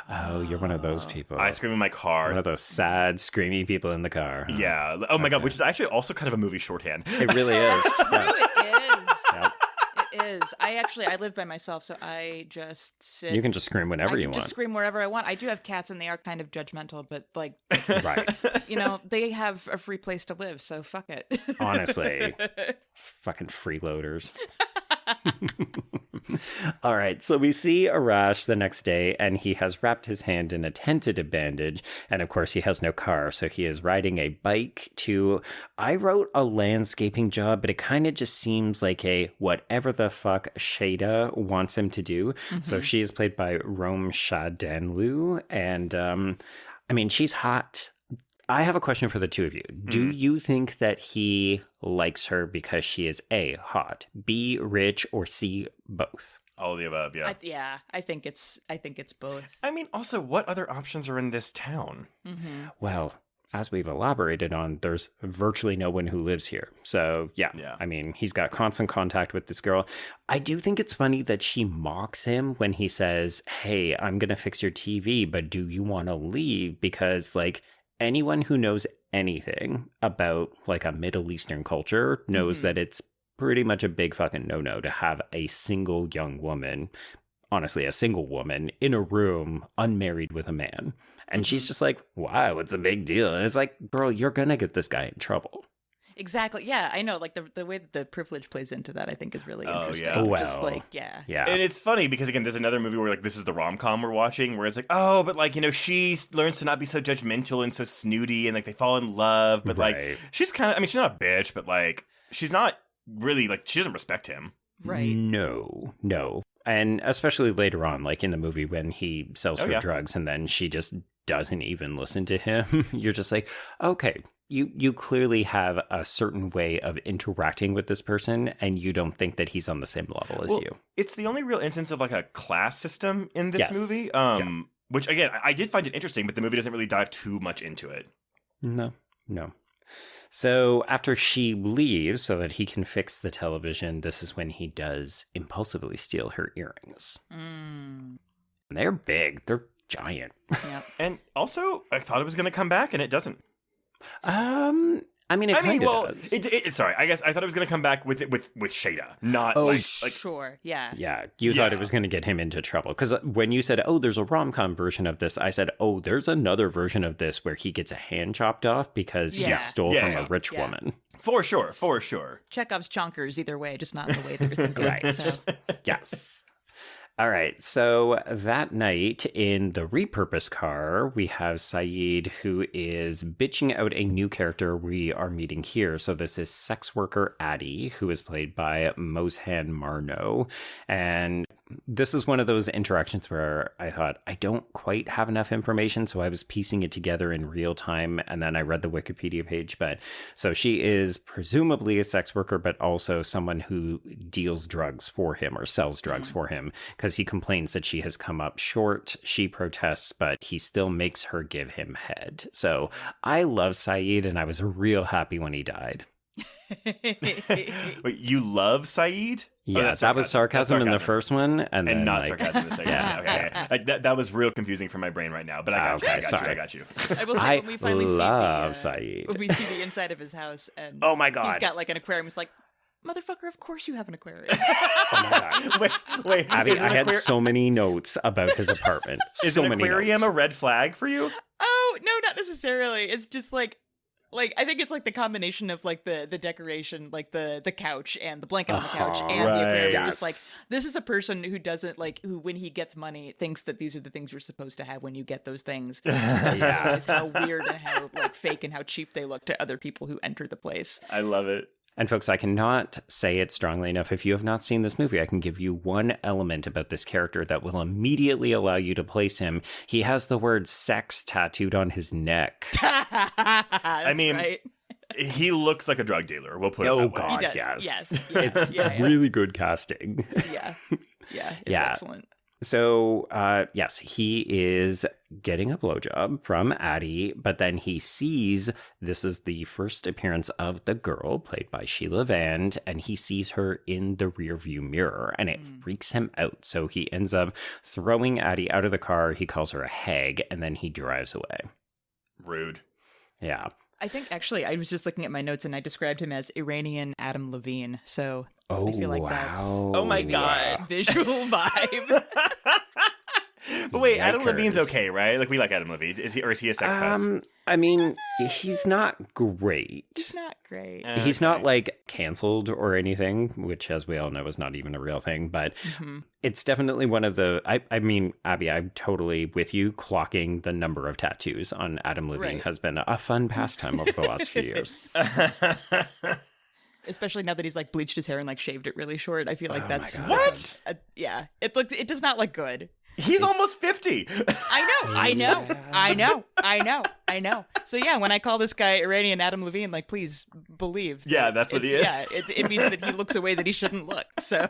Oh, you're one of those people. I scream in my car. One of those sad, screamy people in the car. Huh? Yeah. Oh my God, which is actually also kind of a movie shorthand. It really is. Yes. It is. Yep. It is. I live by myself, so I just sit. You can just scream whenever I you can want. just scream wherever I want. I do have cats, and they are kind of judgmental, but like, Right. they have a free place to live, so fuck it. Honestly. It's fucking freeloaders. All right, so we see Arash the next day, and he has wrapped his hand in a tentative bandage, and of course he has no car, so he is riding a bike to, I wrote a landscaping job, but it kind of just seems like a whatever the fuck Shada wants him to do. So she is played by Rome Shadanlu, and I mean, she's hot. I have a question for the two of you. Do you think that he likes her because she is A, hot, B, rich, or C, both? All of the above, yeah. I think it's both. I mean, also, what other options are in this town? Well, as we've elaborated on, there's virtually no one who lives here. So, yeah. I mean, he's got constant contact with this girl. I do think it's funny that she mocks him when he says, hey, I'm going to fix your TV, but do you want to leave? Because, like, anyone who knows anything about like a Middle Eastern culture knows that it's pretty much a big fucking no-no to have a single young woman, honestly, a single woman in a room unmarried with a man. And she's just like, wow, what's a big deal? And it's like, girl, you're going to get this guy in trouble. Exactly. Yeah, I know. Like the way that the privilege plays into that, I think is really interesting. Yeah. Well, Just like, yeah. And it's funny because, again, there's another movie where, like, this is the rom-com we're watching where it's like, oh, but, like, she learns to not be so judgmental and so snooty and, like, they fall in love. But, like, she's kind of, I mean, she's not a bitch, but, like, she's not really, like, she doesn't respect him. Right. No. And especially later on, like in the movie when he sells her drugs and then she just doesn't even listen to him. You're just like, okay, you clearly have a certain way of interacting with this person and you don't think that he's on the same level as you. It's the only real instance of like a class system in this movie. Which again, I did find it interesting, but the movie doesn't really dive too much into it. No. So after she leaves so that he can fix the television, this is when he does impulsively steal her earrings. And they're big. They're giant. Yeah. And also, I thought it was going to come back, and it doesn't. I mean, it kind of does. Sorry, I guess I thought it was going to come back with Shada, not like sure, yeah. Yeah, you thought it was going to get him into trouble. Because when you said, oh, there's a rom-com version of this, I said, oh, there's another version of this where he gets a hand chopped off because he stole from a rich woman. For sure. Chekhov's chonkers either way, just not in the way that you're thinking. Right. So. Yes. All right, so that night in the repurposed car, we have Saeed, who is bitching out a new character we are meeting here. So this is sex worker Addie, who is played by Mozhan Marno. And this is one of those interactions where I thought, I don't quite have enough information, so I was piecing it together in real time, and then I read the Wikipedia page. But so she is presumably a sex worker, but also someone who deals drugs for him or sells drugs for him, because he complains that she has come up short. She protests, but he still makes her give him head. So I love Saeed, and I was real happy when he died. Wait, you love Saeed? Yeah, that was sarcasm in the first one, and then, not like, sarcasm in the second. Okay. That was real confusing for my brain right now. But I got you. I will say, when we finally love Saeed. when we see the inside of his house, and oh my God, he's got like an aquarium. It's like, motherfucker, of course you have an aquarium. Oh my God. Wait, Abby, I had so many notes about his apartment. Is an aquarium a red flag for you? Oh no, not necessarily. It's just like I think it's like the combination of like the decoration, like the couch and the blanket on the couch and the aquarium. Yes. Just like, this is a person who doesn't who when he gets money thinks that these are the things you're supposed to have when you get those things. Doesn't realize how weird and how fake and how cheap they look to other people who enter the place. I love it. And folks, I cannot say it strongly enough. If you have not seen this movie, I can give you one element about this character that will immediately allow you to place him. He has the word sex tattooed on his neck. I mean, right. He looks like a drug dealer. We'll put it that way. God, He does. yes. Yes. It's really good casting. Yeah. It's excellent. So, yes, he is getting a blowjob from Addie, but then he sees this is the first appearance of the girl played by Sheila Vand, and he sees her in the rearview mirror, and it freaks him out. So he ends up throwing Addie out of the car. He calls her a hag, and then he drives away. Rude. Yeah. I think actually I was just looking at my notes and I described him as Iranian Adam Levine. So I feel like that's Oh my God. visual vibe. But wait, Adam Yikers. Levine's okay, right? Like, we like Adam Levine. Is he a sex pest? I mean, he's not great. It's not great. He's not like canceled or anything, which, as we all know, is not even a real thing. But it's definitely one of the. I mean, Abby, I'm totally with you. Clocking the number of tattoos on Adam Levine has been a fun pastime over the last few years. Especially now that he's like bleached his hair and like shaved it really short. I feel like that's God. What? Yeah, it does not look good. He's almost 50. I know. So yeah, when I call this guy Iranian Adam Levine, like, please believe. Yeah, that's what he is. Yeah, it means that he looks a way that he shouldn't look. So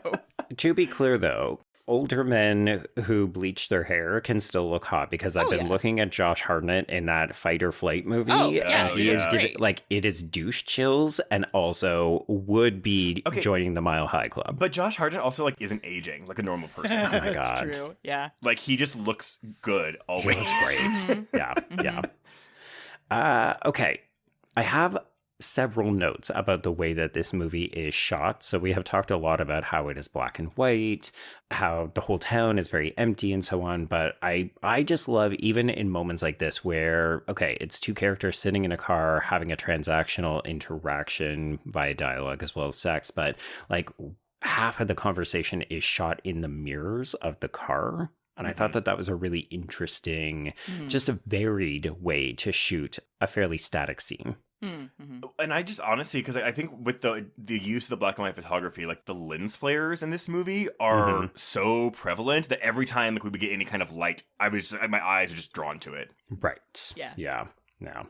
To be clear, though, older men who bleach their hair can still look hot because I've been looking at Josh Hartnett in that Fight or Flight movie. Yeah, and he is giving, great. like, it is douche chills and also would be joining the Mile High Club. But Josh Hartnett also, like, isn't aging like a normal person. Oh my that's God. true. Yeah. Like, he just looks good always. He looks great. Yeah. Okay. I have several notes about the way that this movie is shot. So we have talked a lot about how it is black and white, how the whole town is very empty and so on. But I just love, even in moments like this where, okay, it's two characters sitting in a car having a transactional interaction via dialogue as well as sex, but like half of the conversation is shot in the mirrors of the car. And I thought that was a really interesting, just a varied way to shoot a fairly static scene. And I just honestly, because I think with the use of the black and white photography, like the lens flares in this movie are so prevalent that every time like we would get any kind of light, my eyes were just drawn to it. Right. Yeah. Yeah.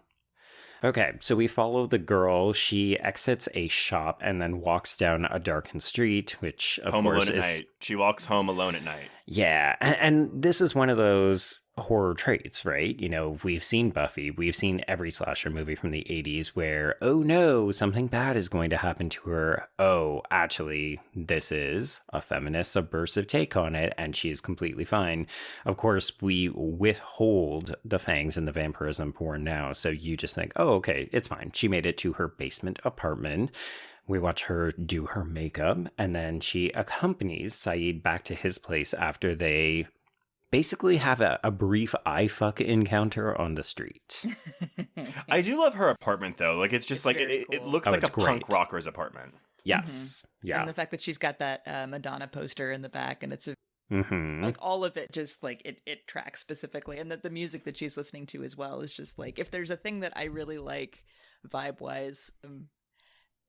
Okay, so we follow the girl. She exits a shop and then walks down a darkened street, which of Home course alone at is night. She walks home alone at night. Yeah, and this is one of those horror traits, right? You know, we've seen Buffy, we've seen every slasher movie from the 80s where, oh no, something bad is going to happen to her. Oh, actually, this is a feminist subversive take on it, and she is completely fine. Of course, we withhold the fangs and the vampirism porn now, so you just think, oh, okay, it's fine. She made it to her basement apartment. We watch her do her makeup, and then she accompanies Saeed back to his place after they basically have a brief eye fuck encounter on the street. I do love her apartment, though. Like, it's just like, very it cool. looks Oh, like a it's great. punk rocker's apartment. Yes. Yeah. And the fact that she's got that Madonna poster in the back, and it's Mm-hmm. like all of it just like it tracks specifically, and that the music that she's listening to as well is just like, if there's a thing that I really like vibe wise,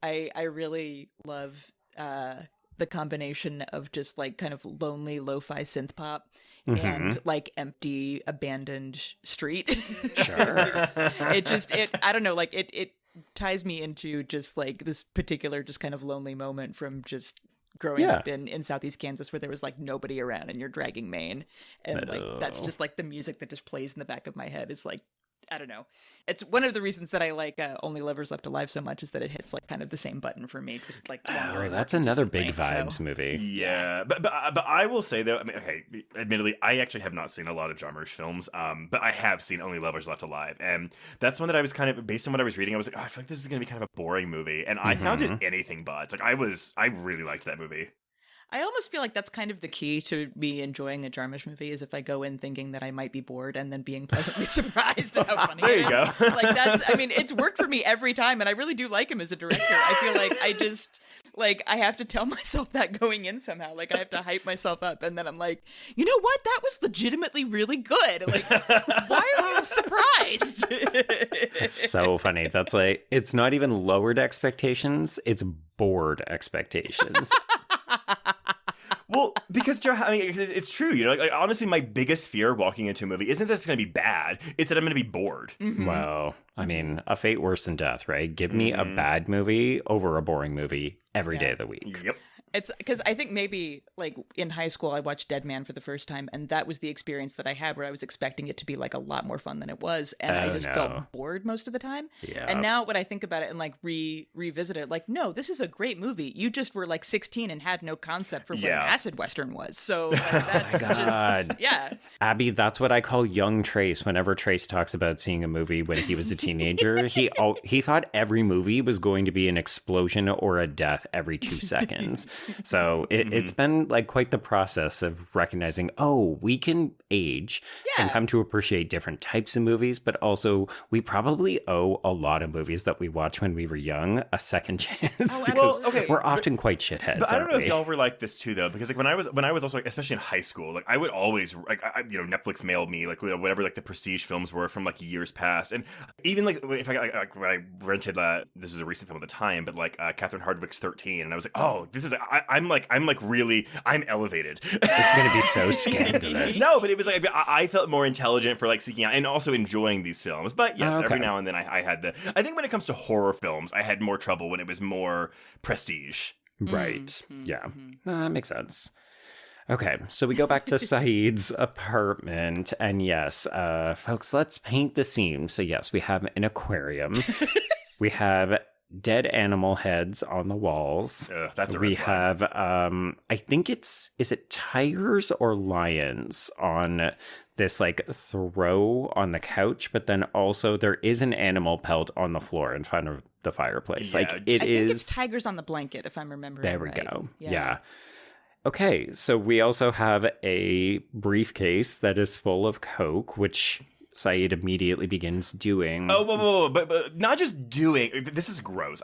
I really love the combination of just like kind of lonely lo-fi synth pop and like empty abandoned street. Sure. I don't know, like it ties me into just like this particular just kind of lonely moment from just growing up in Southeast Kansas, where there was like nobody around and you're dragging Maine, and like that's just like the music that just plays in the back of my head. Is like, I don't know. It's one of the reasons that I like Only Lovers Left Alive so much, is that it hits like kind of the same button for me, just like longer. Oh, that's another big consistently, vibes so. movie. Yeah, but I will say though, I mean, okay, admittedly, I actually have not seen a lot of John Marsh films, but I have seen Only Lovers Left Alive, and that's one that I was kind of, based on what I was reading, I was like, oh, I feel like this is going to be kind of a boring movie, and I found it anything but. Like, I really liked that movie. I almost feel like that's kind of the key to me enjoying a Jarmusch movie, is if I go in thinking that I might be bored and then being pleasantly surprised at how funny There it you is. go. Like that's, I mean, it's worked for me every time, and I really do like him as a director. I feel like I just, like, I have to tell myself that going in somehow. Like, I have to hype myself up, and then I'm like, you know what? That was legitimately really good. Like, why are you surprised? It's so funny. That's like, it's not even lowered expectations, it's bored expectations. Well, because I mean, it's true, you know. Like, honestly, my biggest fear walking into a movie isn't that it's going to be bad; it's that I'm going to be bored. Well, I mean, a fate worse than death, right? Give me a bad movie over a boring movie every day of the week. Yep. It's because I think maybe like in high school I watched Dead Man for the first time, and that was the experience that I had where I was expecting it to be like a lot more fun than it was, and I just felt bored most of the time. Yeah. And now when I think about it and like revisit it, like, no, this is a great movie. You just were like 16 and had no concept for what an acid western was. So like, that's just Abby, that's what I call young Trace. Whenever Trace talks about seeing a movie when he was a teenager, he thought every movie was going to be an explosion or a death every 2 seconds. So it's been like quite the process of recognizing, oh, we can age and come to appreciate different types of movies, but also we probably owe a lot of movies that we watched when we were young a second chance because we're often quite shitheads. But I don't know if y'all were like this too, though, because like when I was also, like, especially in high school, like I would always like Netflix mailed me like whatever like the prestige films were from like years past, and even like if I like when I rented this was a recent film at the time, but like Catherine Hardwicke's 13, and I was like, oh, this is I'm elevated. It's gonna be so scandalous. No, but it was like I felt more intelligent for like seeking out and also enjoying these films. But yes, every now and then I had I think when it comes to horror films, I had more trouble when it was more prestige. Right. Yeah. That makes sense. Okay, so we go back to Saeed's apartment, and yes, folks, let's paint the scene. So yes, we have an aquarium. We have dead animal heads on the walls. That's a we red flag. have I think is it tigers or lions on this like throw on the couch, but then also there is an animal pelt on the floor in front of the fireplace. Yeah, like I it I is think it's tigers on the blanket, if I'm remembering there we right. go. Yeah. Okay, so we also have a briefcase that is full of coke, which Saeed immediately begins doing. Oh, whoa, but not just doing. This is gross.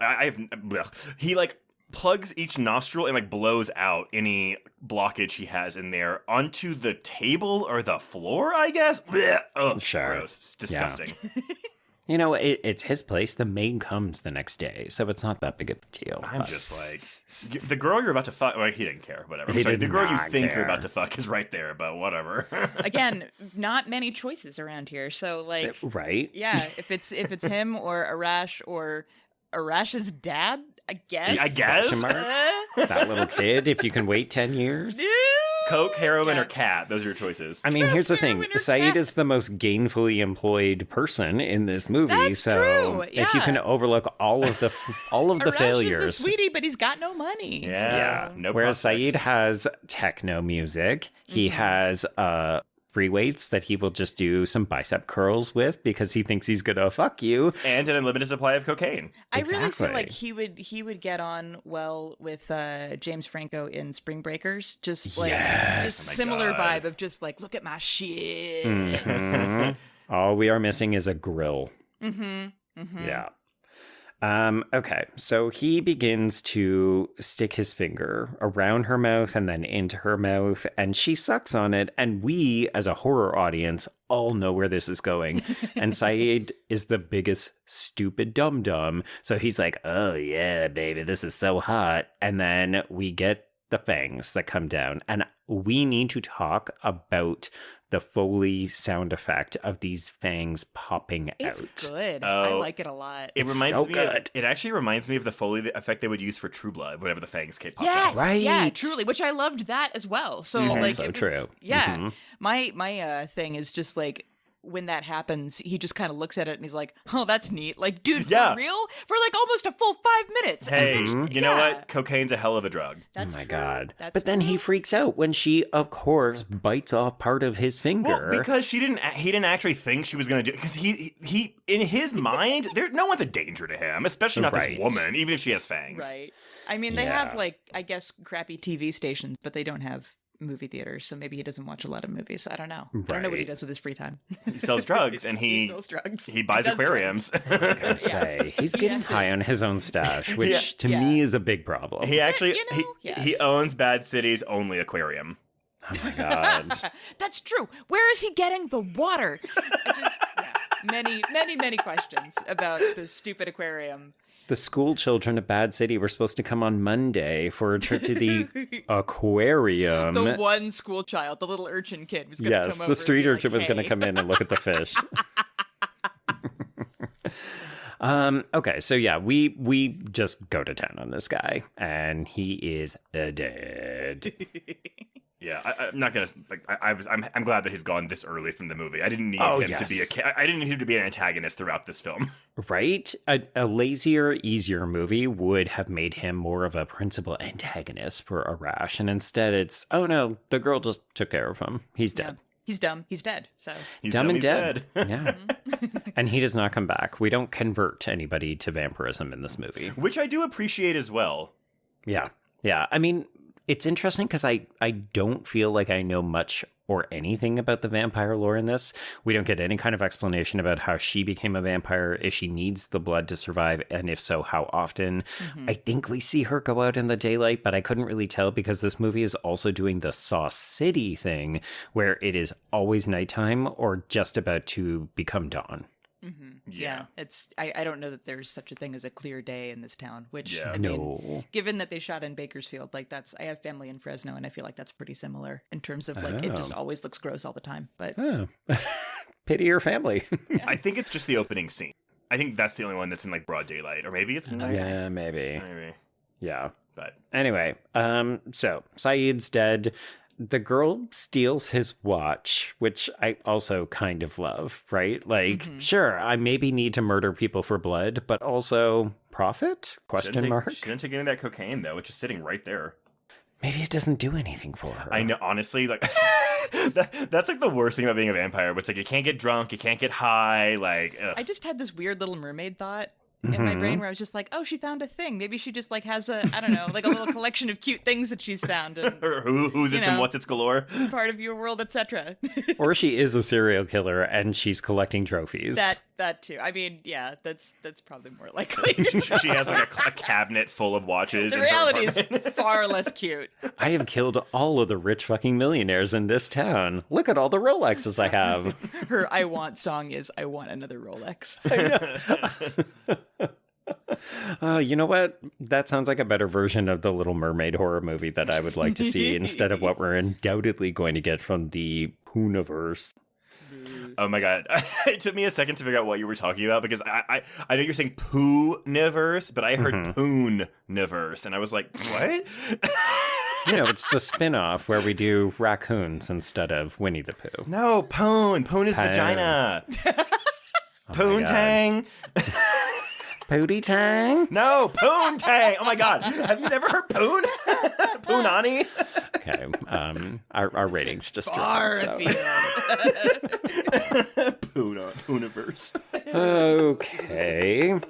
He like plugs each nostril and like blows out any blockage he has in there onto the table or the floor, I guess. Oh, Sure. Gross. It's disgusting. Yeah. You know, it's his place. The maid comes the next day, so it's not that big of a deal. I'm just like, the girl you're about to fuck. Well, he didn't care. Whatever. He Sorry, did the girl you not think care. you're about to fuck is right there, but whatever. Again, not many choices around here. So like, Right? yeah, if it's him or Arash or Arash's dad, I guess. I guess. Question mark? That little kid, if you can wait 10 years. Coke, heroin, or cat. Those are your choices. I mean, here's the thing. Heroin or Saeed cat? is the most gainfully employed person in this movie. That's so true, if you can yeah. overlook all of the Arash failures. is a sweetie, but he's got no money. Yeah. Yeah. No Whereas prospects. Saeed has techno music. He has free weights that he will just do some bicep curls with because he thinks he's gonna fuck you. And an unlimited supply of cocaine. I really feel Exactly. like he would get on well with James Franco in Spring Breakers. Just like just Oh my similar God. vibe of just like, look at my shit. Mhm. All we are missing is a grill. Yeah. Okay, so he begins to stick his finger around her mouth and then into her mouth, and she sucks on it, and we, as a horror audience, all know where this is going. And Saeed is the biggest stupid dum-dum, so he's like, oh yeah, baby, this is so hot. And then we get the fangs that come down, and we need to talk about the Foley sound effect of these fangs popping It's out. good. I Oh. like it a lot. It It's reminds so me. good. It actually reminds me of the Foley effect they would use for True Blood, whenever the fangs came popping Yes, out. Right. yeah, truly, which I loved that as well. So like, Also it was- true. Yeah, Mhm. my thing is just like when that happens, he just kind of looks at it and he's like, "Oh, that's neat." Like, dude, for Yeah. real, for like almost a full 5 minutes. And Hey, then- you know yeah, what? Cocaine's a hell of a drug. That's Oh my true. god. That's But then he true. freaks out when she, of course, bites off part of his finger. Well, because he didn't actually think she was going to do it. Because he in his mind, no one's a danger to him, especially not Right. this woman, even if she has fangs. Right. I mean, they Yeah. have like, I guess, crappy TV stations, but they don't have movie theaters, so maybe he doesn't watch a lot of movies. I don't know. I don't know what he Right. does with his free time. He sells drugs and He he sells drugs. he buys does aquariums. I say, he's He getting has to- high on his own stash, which to Yeah. me is a big problem. He actually you know, he yes. owns Bad City's only aquarium. Oh my god. That's true. Where is he getting the water? Many questions about this stupid aquarium. The school children of Bad City were supposed to come on Monday for a trip to the aquarium. The one school child, the little urchin kid, was going to come Yes, over the and street be urchin like, was going to "Hey." come in and look at the fish. Okay, so yeah, we just go to town on this guy, and he is dead. Yeah, I'm not gonna like. I'm glad that he's gone this early from the movie. I didn't need him to be I didn't need him to be an antagonist throughout this film. Right? A lazier, easier movie would have made him more of a principal antagonist for Arash, and instead it's, oh no, the girl just took care of him. He's dead. Yeah. He's dumb. He's dead. So he's dumb and dead. Yeah. And he does not come back. We don't convert anybody to vampirism in this movie. Which I do appreciate as well. Yeah. Yeah. I mean, it's interesting because I don't feel like I know much or anything about the vampire lore in this. We don't get any kind of explanation about how she became a vampire, if she needs the blood to survive, and if so, how often. I think we see her go out in the daylight, but I couldn't really tell because this movie is also doing the Saw City thing, where it is always nighttime or just about to become dawn. Yeah, it's I don't know that there's such a thing as a clear day in this town, which I No. mean, given that they shot in Bakersfield, like I have family in Fresno, and I feel like that's pretty similar in terms of like it just always looks gross all the time. But Pity your family. I think it's just the opening scene. I think that's the only one that's in like broad daylight, or maybe it's night. Yeah, maybe. Yeah. But anyway, so Saeed's dead. The girl steals his watch, which I also kind of love, right? Like, sure, I maybe need to murder people for blood, but also profit? Question mark? She didn't take any of that cocaine, though, which is sitting right there. Maybe it doesn't do anything for her. I know, honestly, like, that's like the worst thing about being a vampire, but it's like you can't get drunk, you can't get high, like, ugh. I just had this weird little mermaid thought in my brain where I was just like, oh, she found a thing. Maybe she just like has a, I don't know, like a little collection of cute things that she's found. And, Or who's it's and what's it's galore. Part of your world, etc. Or she is a serial killer and she's collecting trophies. That too. I mean, yeah, that's probably more likely. She has like a cabinet full of watches. The reality is far less cute. I have killed all of the rich fucking millionaires in this town. Look at all the Rolexes I have. Her I want song is I want another Rolex. You know what? That sounds like a better version of the Little Mermaid horror movie that I would like to see instead of what we're undoubtedly going to get from the Pooniverse. Oh my god. It took me a second to figure out what you were talking about because I know you're saying Poo-niverse, but I heard Poon-niverse, and I was like, what? You know, it's the spin-off where we do raccoons instead of Winnie the Pooh. No, Poon. Poon is vagina. Poontang. Pootie Tang? No, Poontang. Oh my god. Have you never heard Poon? Poonani? Okay, our ratings just far dropped. Pooniverse. Okay,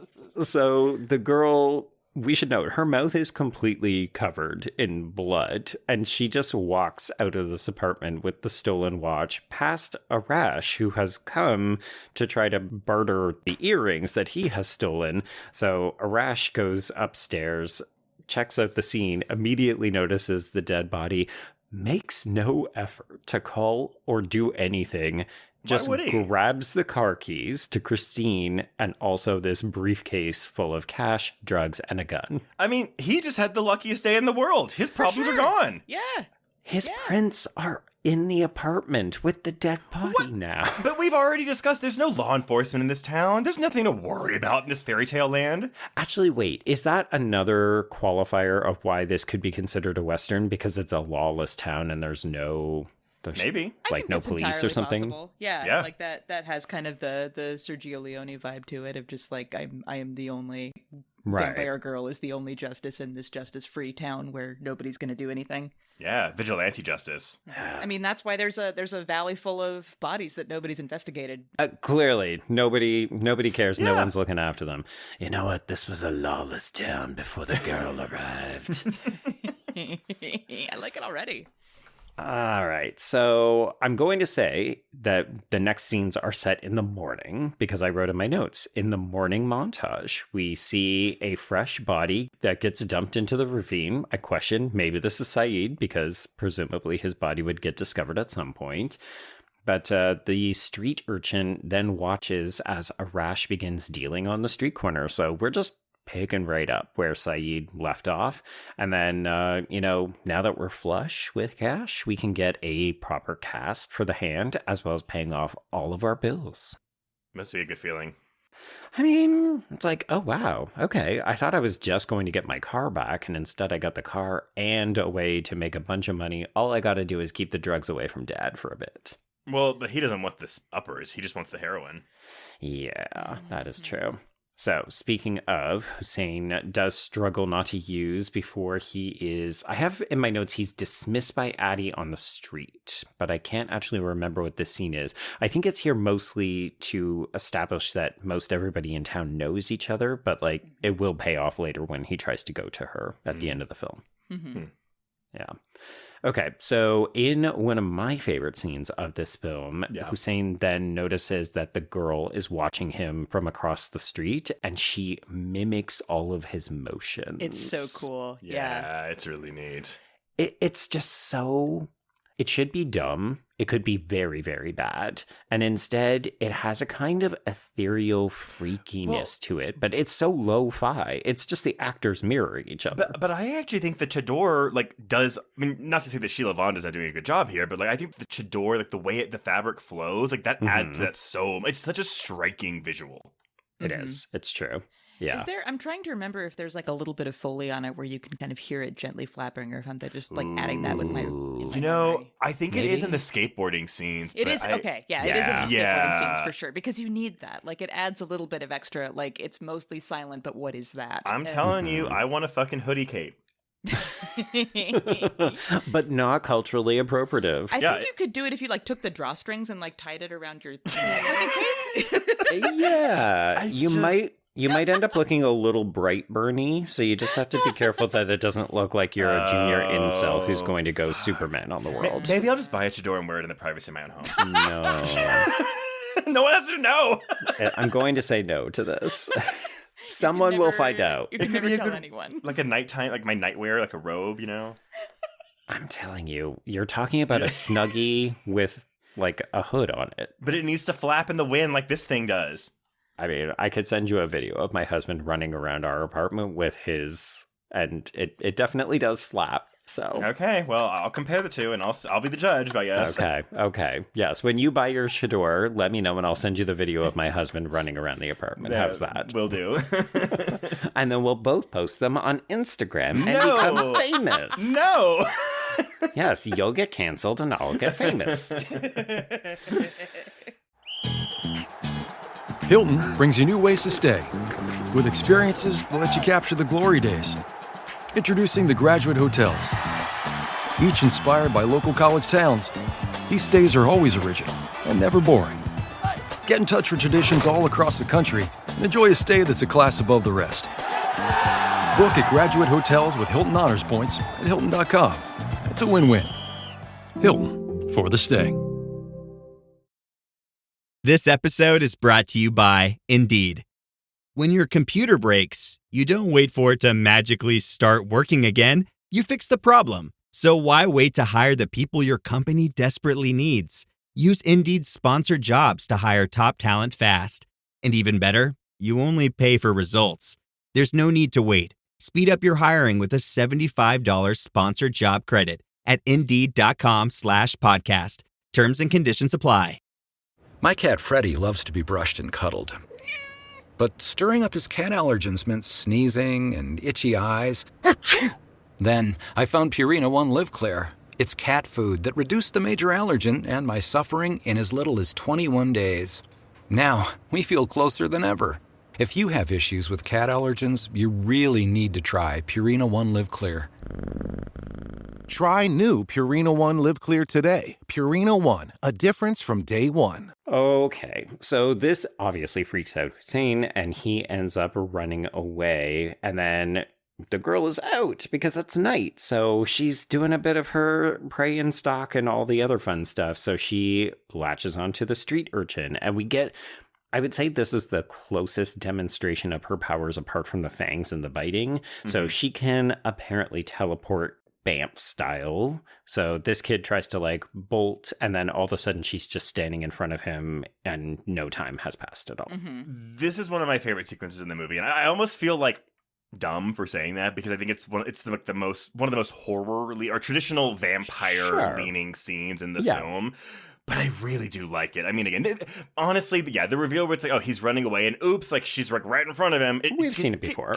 so the girl, we should note, her mouth is completely covered in blood, and she just walks out of this apartment with the stolen watch past Arash, who has come to try to barter the earrings that he has stolen. So Arash goes upstairs, checks out the scene, immediately notices the dead body, makes no effort to call or do anything, just grabs the car keys to Christine and also this briefcase full of cash, drugs, and a gun. I mean, he just had the luckiest day in the world. His problems are gone. Yeah. His prints are in the apartment with the dead body now. But we've already discussed there's no law enforcement in this town. There's nothing to worry about in this fairy tale land. Actually, wait, is that another qualifier of why this could be considered a Western? Because it's a lawless town and there's maybe like no police or something. Possible. Yeah, like that has kind of the Sergio Leone vibe to it of just like I am the only vampire girl is the only justice in this justice-free town where nobody's going to do anything. Yeah, vigilante justice. I mean, that's why there's a valley full of bodies that nobody's investigated. Clearly, nobody cares. Yeah. No one's looking after them. You know what? This was a lawless town before the girl arrived. I like it already. All right, so I'm going to say that the next scenes are set in the morning because I wrote in my notes, in the morning montage, we see a fresh body that gets dumped into the ravine. I question, maybe this is Saeed because presumably his body would get discovered at some point. But the street urchin then watches as Arash begins dealing on the street corner. So we're just picking right up where Saeed left off. And then, now that we're flush with cash, we can get a proper cast for the hand, as well as paying off all of our bills. Must be a good feeling. I mean, it's like, oh, wow. Okay. I thought I was just going to get my car back, and instead I got the car and a way to make a bunch of money. All I got to do is keep the drugs away from Dad for a bit. Well, but he doesn't want the uppers. He just wants the heroin. Yeah, that is true. So, speaking of, Hussein does struggle not to use before he is... I have in my notes he's dismissed by Addie on the street, but I can't actually remember what this scene is. I think it's here mostly to establish that most everybody in town knows each other, but like it will pay off later when he tries to go to her at the end of the film. Mm-hmm. Yeah. Okay, so in one of my favorite scenes of this film, Hussein then notices that the girl is watching him from across the street, and she mimics all of his motions. It's so cool. Yeah, it's really neat. It's just so... It should be dumb. It could be very, very bad. And instead, it has a kind of ethereal freakiness to it, but it's so lo-fi. It's just the actors mirroring each other. But I actually think the chador, like, does... I mean, not to say that Sheila Vaughn is not doing a good job here, but, like, I think the chador, like, the way the fabric flows, like, that adds to that so... It's such a striking visual. It is. It's true. Yeah. Is there? I'm trying to remember if there's like a little bit of Foley on it where you can kind of hear it gently flapping, or if I'm just like adding that with my. Memory. I think it is in the skateboarding scenes. It is okay. Yeah, it is in the skateboarding scenes for sure, because you need that. Like, it adds a little bit of extra. Like, it's mostly silent, but what is that? I'm telling you, I want a fucking hoodie cape. But not culturally appropriative. I think you could do it if you like took the drawstrings and like tied it around your. Yeah, you might end up looking a little bright burny, so you just have to be careful that it doesn't look like you're a junior incel who's going to go Superman on the world. Maybe I'll just buy a chador and wear it in the privacy of my own home. No. No one has to know. I'm going to say no to this. Someone will find out. You can never tell anyone. Like a nighttime, like my nightwear, like a robe, you know? I'm telling you, you're talking about a Snuggie with like a hood on it. But it needs to flap in the wind like this thing does. I mean, I could send you a video of my husband running around our apartment with his, and it definitely does flap. So okay, well, I'll compare the two, and I'll be the judge, I guess. Okay. Yes, when you buy your chador, let me know, and I'll send you the video of my husband running around the apartment. How's that? Will do. And then we'll both post them on Instagram and become famous. No. Yes, you'll get canceled, and I'll get famous. Hilton brings you new ways to stay, with experiences that let you capture the glory days. Introducing the Graduate Hotels. Each inspired by local college towns, these stays are always original and never boring. Get in touch with traditions all across the country and enjoy a stay that's a class above the rest. Book at Graduate Hotels with Hilton Honors Points at Hilton.com. It's a win-win. Hilton, for the stay. This episode is brought to you by Indeed. When your computer breaks, you don't wait for it to magically start working again. You fix the problem. So why wait to hire the people your company desperately needs? Use Indeed's sponsored jobs to hire top talent fast. And even better, you only pay for results. There's no need to wait. Speed up your hiring with a $75 sponsored job credit at Indeed.com/podcast. Terms and conditions apply. My cat Freddie loves to be brushed and cuddled. But stirring up his cat allergens meant sneezing and itchy eyes. Then I found Purina One Live Clear. It's cat food that reduced the major allergen and my suffering in as little as 21 days. Now, we feel closer than ever. If you have issues with cat allergens, you really need to try Purina One Live Clear. Try new Purina One Live Clear today. Purina One, a difference from day one. Okay, so this obviously freaks out Hussein, and he ends up running away, and then the girl is out because it's night, so she's doing a bit of her prey and stalk and all the other fun stuff, so she latches onto the street urchin, and we get... I would say this is the closest demonstration of her powers apart from the fangs and the biting. Mm-hmm. So she can apparently teleport Bamf style. So this kid tries to like bolt, and then all of a sudden she's just standing in front of him and no time has passed at all. Mm-hmm. This is one of my favorite sequences in the movie. And I almost feel like dumb for saying that, because I think it's one of the most horror or traditional vampire leaning scenes in the film. But I really do like it. I mean, again, honestly, yeah, the reveal where it's like, oh, he's running away, and oops, like she's like right in front of him. We've seen it before.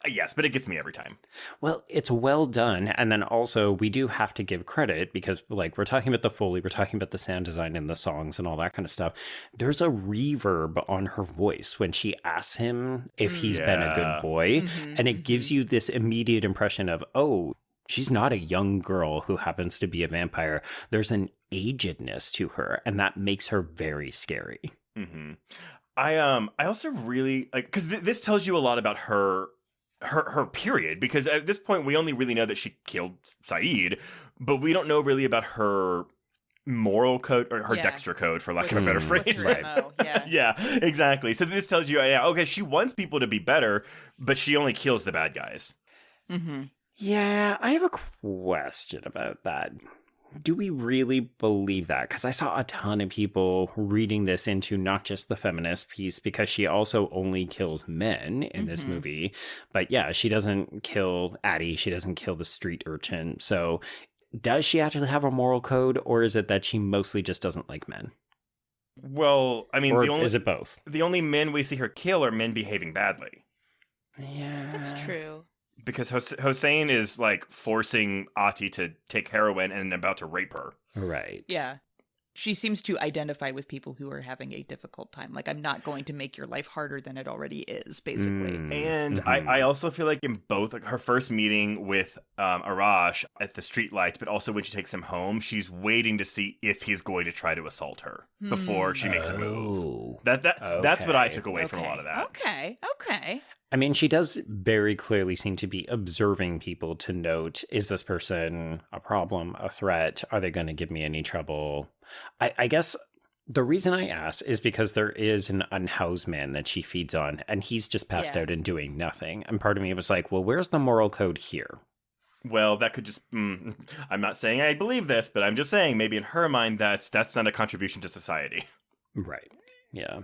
Yes, but it gets me every time. Well, it's well done. And then also, we do have to give credit because, like, we're talking about the Foley, we're talking about the sound design and the songs and all that kind of stuff. There's a reverb on her voice when she asks him if he's been a good boy. And it gives you this immediate impression of, oh, she's not a young girl who happens to be a vampire. There's an agedness to her, and that makes her very scary. I also really like, because this tells you a lot about her period, because at this point we only really know that she killed Saeed, but we don't know really about her moral code or her Dexter code, for lack of a better phrase. Yeah, exactly. So this tells you, okay, she wants people to be better, but she only kills the bad guys. Yeah, I have a question about that. Do we really believe that? Because I saw a ton of people reading this into not just the feminist piece, because she also only kills men in this movie. But yeah, she doesn't kill Addie. She doesn't kill the street urchin. So does she actually have a moral code, or is it that she mostly just doesn't like men? Well, I mean, is it both? The only men we see her kill are men behaving badly. Yeah. That's true. Because Hossein is like forcing Ati to take heroin and about to rape her. Right. Yeah. She seems to identify with people who are having a difficult time. Like, I'm not going to make your life harder than it already is, basically. And I also feel like in both, like, her first meeting with Arash at the streetlights, but also when she takes him home, she's waiting to see if he's going to try to assault her before she makes a move. That's what I took away from a lot of that. Okay. I mean, she does very clearly seem to be observing people to note, is this person a problem, a threat? Are they going to give me any trouble? I guess the reason I ask is because there is an unhoused man that she feeds on, and he's just passed out and doing nothing. And part of me was like, well, where's the moral code here? Well, that could just... I'm not saying I believe this, but I'm just saying maybe in her mind that's not a contribution to society. Right. Yeah.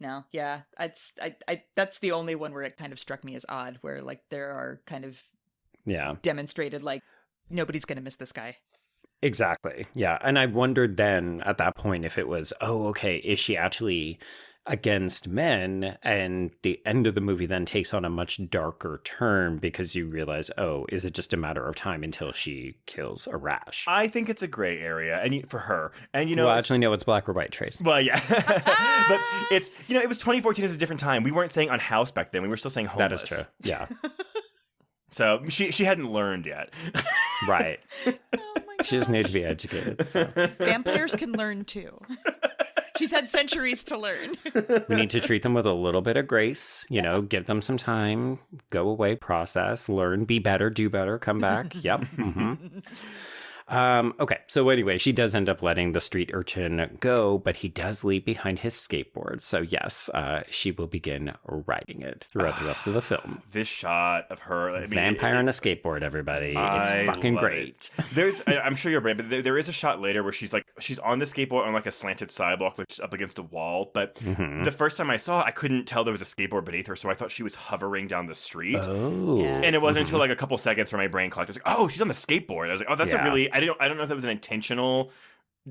No, yeah, that's the only one where it kind of struck me as odd, where like there are kind of demonstrated like nobody's gonna miss this guy. Exactly. Yeah, and I wondered then at that point if it was, oh, okay, is she actually against men? And the end of the movie then takes on a much darker turn because you realize, oh, is it just a matter of time until she kills Arash? I think it's a gray area, and for her, and well, actually, no, it's black or white, Trace. Well, yeah, but it's it was 2014. It was a different time. We weren't saying unhoused back then. We were still saying homeless. That is true. Yeah. So she hadn't learned yet. Right. She just needs to be educated. So. Vampires can learn too. She's had centuries to learn. We need to treat them with a little bit of grace, give them some time, go away, process, learn, be better, do better, come back. Yep. Okay, so anyway, she does end up letting the street urchin go, but he does leave behind his skateboard. So yes, she will begin riding it throughout the rest of the film. This shot of her... Vampire on a skateboard, everybody. It's fucking great. I'm sure you're right, but there is a shot later where she's on the skateboard on like a slanted sidewalk, like just up against a wall. But the first time I saw it, I couldn't tell there was a skateboard beneath her, so I thought she was hovering down the street. Oh. Yeah. And it wasn't until like a couple seconds where my brain clocked. I was like, oh, she's on the skateboard. I was like, oh, that's a really... I don't know if that was an intentional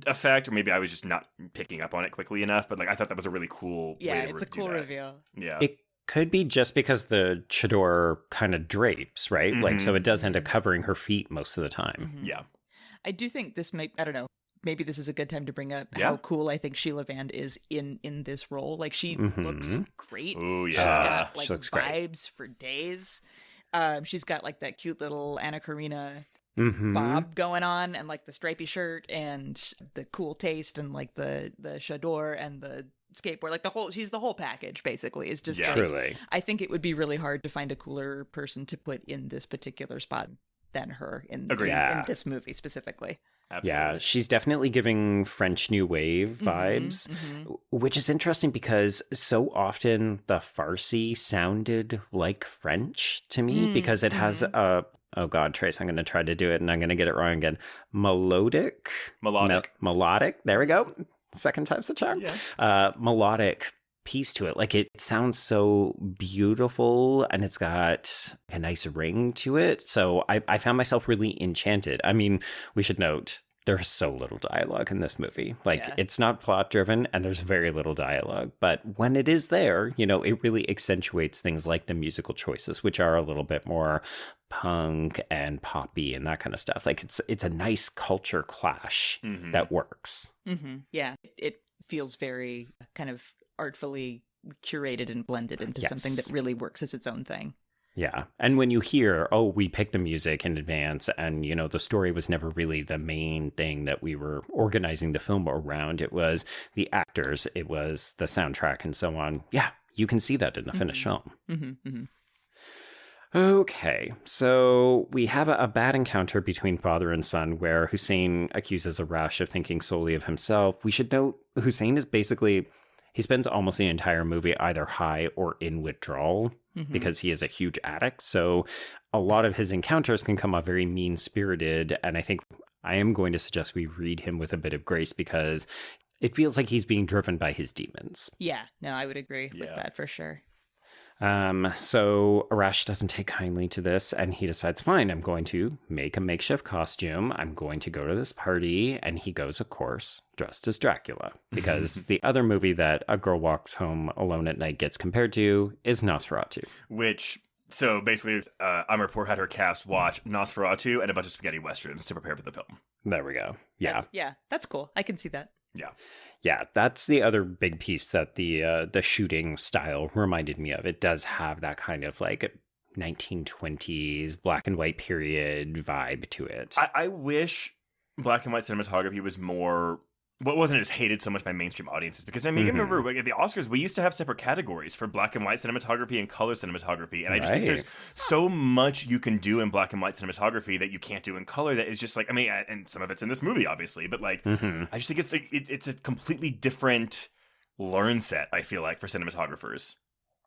effect, or maybe I was just not picking up on it quickly enough, but like I thought that was a really cool way to it's a cool reveal. Yeah. It could be just because the chador kind of drapes, right? Like, so it does end up covering her feet most of the time. Yeah. I do think this I don't know, maybe this is a good time to bring up how cool I think Sheila Vand is in this role. Like, she looks great. Ooh, yeah. She's got like vibes great. for days. She's got like that cute little Anna Karina bob going on, and like the stripy shirt and the cool taste and like the chador and the skateboard, like she's the whole package basically. Is just truly. I think it would be really hard to find a cooler person to put in this particular spot than her in this movie specifically. Absolutely. Yeah, she's definitely giving French New Wave vibes, which is interesting because so often the Farsi sounded like French to me because it has a... Oh God, Trace, I'm going to try to do it and I'm going to get it wrong again. Melodic. There we go. Second time's the charm. Yeah. Melodic piece to it. Like, it sounds so beautiful and it's got a nice ring to it. So I found myself really enchanted. I mean, we should note there's so little dialogue in this movie. Like, it's not plot driven and there's very little dialogue. But when it is there, you know, it really accentuates things like the musical choices, which are a little bit more punk and poppy and that kind of stuff. Like, it's a nice culture clash that works. Yeah, it feels very kind of artfully curated and blended into something that really works as its own thing. Yeah. And when you hear, oh, we picked the music in advance and, you know, the story was never really the main thing that we were organizing the film around. It was the actors, it was the soundtrack and so on. Yeah, you can see that in the finished film. Okay, so we have a bad encounter between father and son where Hussein accuses Arash of thinking solely of himself. We should note Hussein is basically, he spends almost the entire movie either high or in withdrawal because he is a huge addict. So a lot of his encounters can come off very mean-spirited. And I think I am going to suggest we read him with a bit of grace because it feels like he's being driven by his demons. Yeah, no, I would agree with that for sure. So Arash doesn't take kindly to this and he decides, fine, I'm going to make a makeshift costume. I'm going to go to this party. And he goes, of course, dressed as Dracula because the other movie that a girl walks home alone at night gets compared to is Nosferatu. So basically, Amirpour had her cast watch Nosferatu and a bunch of spaghetti westerns to prepare for the film. There we go. Yeah. That's cool. I can see that. Yeah. Yeah, that's the other big piece that the shooting style reminded me of. It does have that kind of like 1920s black and white period vibe to it. I wish black and white cinematography was more... What wasn't as hated so much by mainstream audiences? Because I mean, you remember like, at the Oscars, we used to have separate categories for black and white cinematography and color cinematography. And I just think there's so much you can do in black and white cinematography that you can't do in color that is just like, I mean, and some of it's in this movie, obviously, but like, I just think it's a completely different learn set, I feel like, for cinematographers.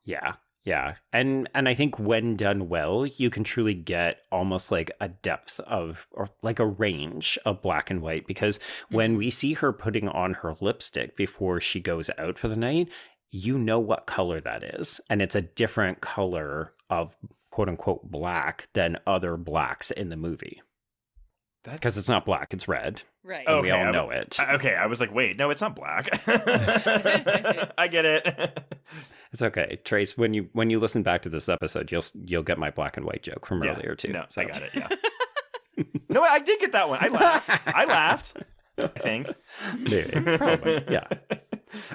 Yeah. Yeah. And I think when done well, you can truly get almost like a depth of, or like a range of black and white, because when we see her putting on her lipstick before she goes out for the night, you know what color that is. And it's a different color of quote unquote black than other blacks in the movie. Because it's not black, it's red. Right. And we all know it. Okay, I was like, wait, no, it's not black. I get it. It's okay, Trace. When you listen back to this episode, you'll get my black and white joke from earlier too. No, so. I got it. Yeah. No, I did get that one. I laughed. I think. Maybe. Probably. Yeah.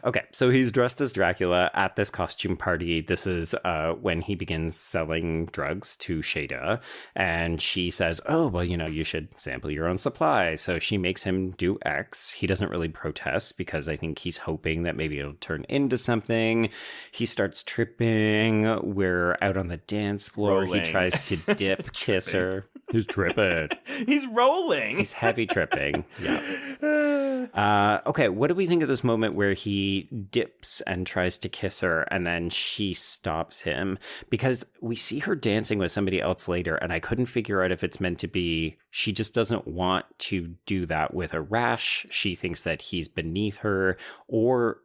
Okay, so he's dressed as Dracula at this costume party. This is when he begins selling drugs to Shada, and she says, oh, well, you know, you should sample your own supply. So she makes him do X. He doesn't really protest because I think he's hoping that maybe it'll turn into something. He starts tripping. We're out on the dance floor. Rolling. He tries to dip, kiss her. He's tripping. He's rolling. He's heavy tripping. Yeah. Okay, what do we think of this moment where he dips and tries to kiss her and then she stops him? Because we see her dancing with somebody else later and I couldn't figure out if it's meant to be she just doesn't want to do that with Arash. She thinks that he's beneath her, or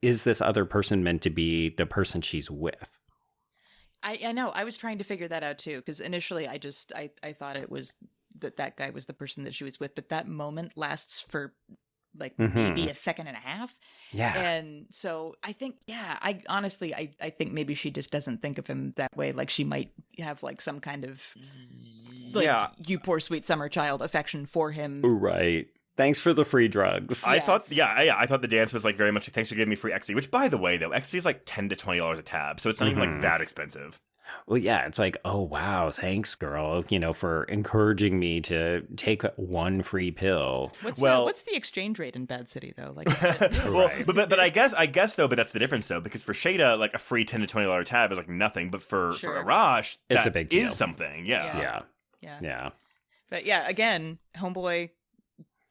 is this other person meant to be the person she's with? I know. I was trying to figure that out too, because initially I thought it was that guy was the person that she was with, but that moment lasts for like maybe a second and a half. Yeah. And so I think, I honestly, I think maybe she just doesn't think of him that way. Like she might have like some kind of like, you poor sweet summer child affection for him. Right. Thanks for the free drugs. I thought the dance was like very much like, thanks for giving me free ecstasy, which by the way, though, ecstasy is like $10 to $20 a tab. So it's not even like that expensive. Well, yeah, it's like, oh, wow, thanks, girl, you know, for encouraging me to take one free pill. What's the exchange rate in Bad City, though? Like, right. but I guess though, but that's the difference though, because for Shada, like a free $10 to $20 tab is like nothing, but for Arash, it's a big deal. Is something. Yeah. But yeah, again, homeboy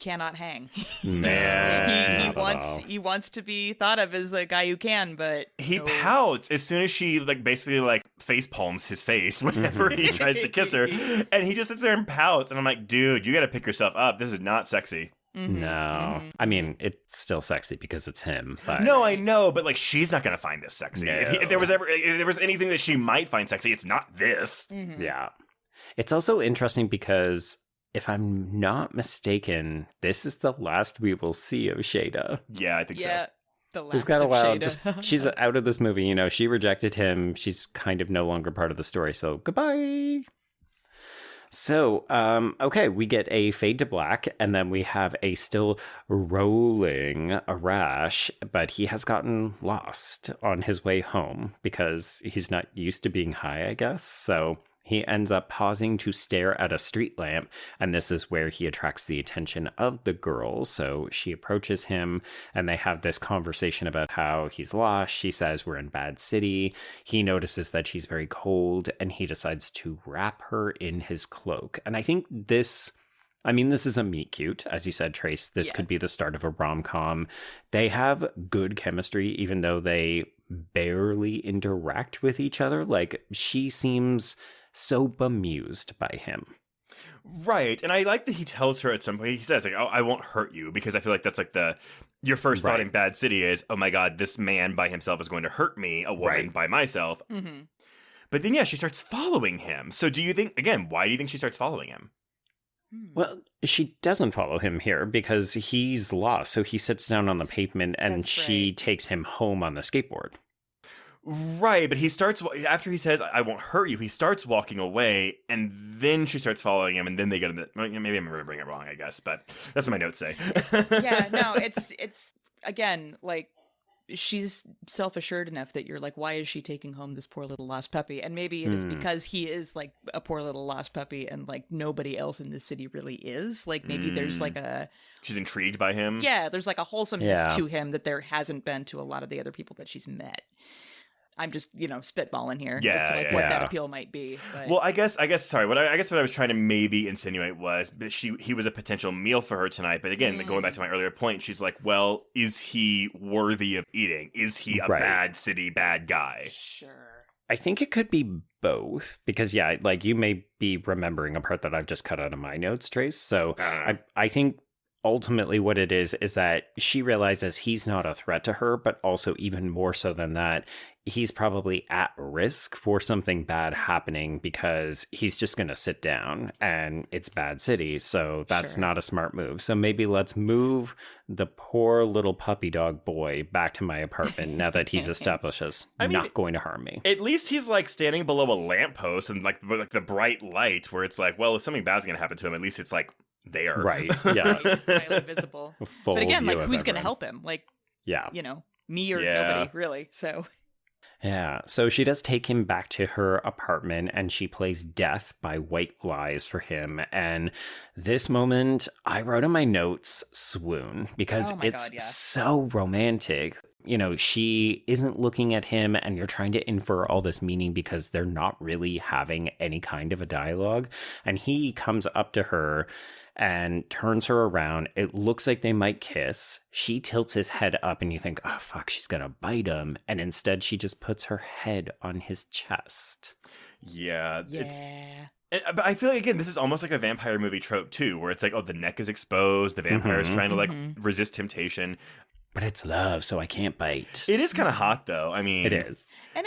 cannot hang. Man, he wants to be thought of as a guy who can, but he pouts as soon as she like basically like face palms his face whenever he tries to kiss her, and he just sits there and pouts, and I'm like, dude, you got to pick yourself up. This is not sexy. No, I mean it's still sexy because it's him. But... No, I know, but like she's not gonna find this sexy. No. If there was anything that she might find sexy, it's not this. Yeah, it's also interesting because if I'm not mistaken, this is the last we will see of Shada. Yeah, I think so. The last She's got a of while. Shada. She's out of this movie. She rejected him. She's kind of no longer part of the story. So goodbye. So, okay, we get a fade to black, and then we have a still rolling Arash, but he has gotten lost on his way home because he's not used to being high, I guess. So he ends up pausing to stare at a street lamp, and this is where he attracts the attention of the girl. So she approaches him, and they have this conversation about how he's lost. She says, we're in Bad City. He notices that she's very cold, and he decides to wrap her in his cloak. And I think this is a meet cute. As you said, Trace, this could be the start of a rom-com. They have good chemistry, even though they barely interact with each other. Like, she seems so bemused by him. Right. And I like that he tells her at some point, he says, like, oh, I won't hurt you, because I feel like that's like your first thought in Bad City is, oh my God, this man by himself is going to hurt me, a woman by myself. Mm-hmm. But then, she starts following him. So do you think, again, why do you think she starts following him? Well, she doesn't follow him here because he's lost. So he sits down on the pavement and she takes him home on the skateboard. Right, but he starts, after he says, I won't hurt you, he starts walking away, and then she starts following him, and then they get in the, maybe I'm remembering it wrong, I guess, but that's what my notes say. It's again, like, she's self-assured enough that you're like, why is she taking home this poor little lost puppy? And maybe it is because he is like a poor little lost puppy, and like nobody else in this city really is. Like, maybe there's like she's intrigued by him. Yeah, there's like a wholesomeness to him that there hasn't been to a lot of the other people that she's met. I'm just, spitballing here as to what that appeal might be. But... Well, I guess sorry. What I was trying to maybe insinuate was that he was a potential meal for her tonight. But again, going back to my earlier point, she's like, well, is he worthy of eating? Is he a bad city, bad guy? Sure. I think it could be both because, like you may be remembering a part that I've just cut out of my notes, Trace. So I think ultimately what it is that she realizes he's not a threat to her, but also even more so than that, he's probably at risk for something bad happening because he's just going to sit down and it's Bad City. So that's not a smart move. So maybe let's move the poor little puppy dog boy back to my apartment now that he's established as not going to harm me. At least he's like standing below a lamppost and like the bright light where it's like, well, if something bad's going to happen to him, at least it's like there. Right. Yeah. It's highly visible. But again, like, who's going to help him? Like, me or nobody, really. So... Yeah, so she does take him back to her apartment and she plays Death by White Lies for him. And this moment, I wrote in my notes, swoon, because it's so romantic. She isn't looking at him and you're trying to infer all this meaning because they're not really having any kind of a dialogue. And he comes up to her and turns her around. It looks like they might kiss. She tilts his head up and you think, oh, fuck, she's going to bite him. And instead, she just puts her head on his chest. Yeah. But I feel like, again, this is almost like a vampire movie trope, too, where it's like, oh, the neck is exposed. The vampire is trying to, like, resist temptation. But it's love, so I can't bite. It is kind of hot, though. I mean... It is. And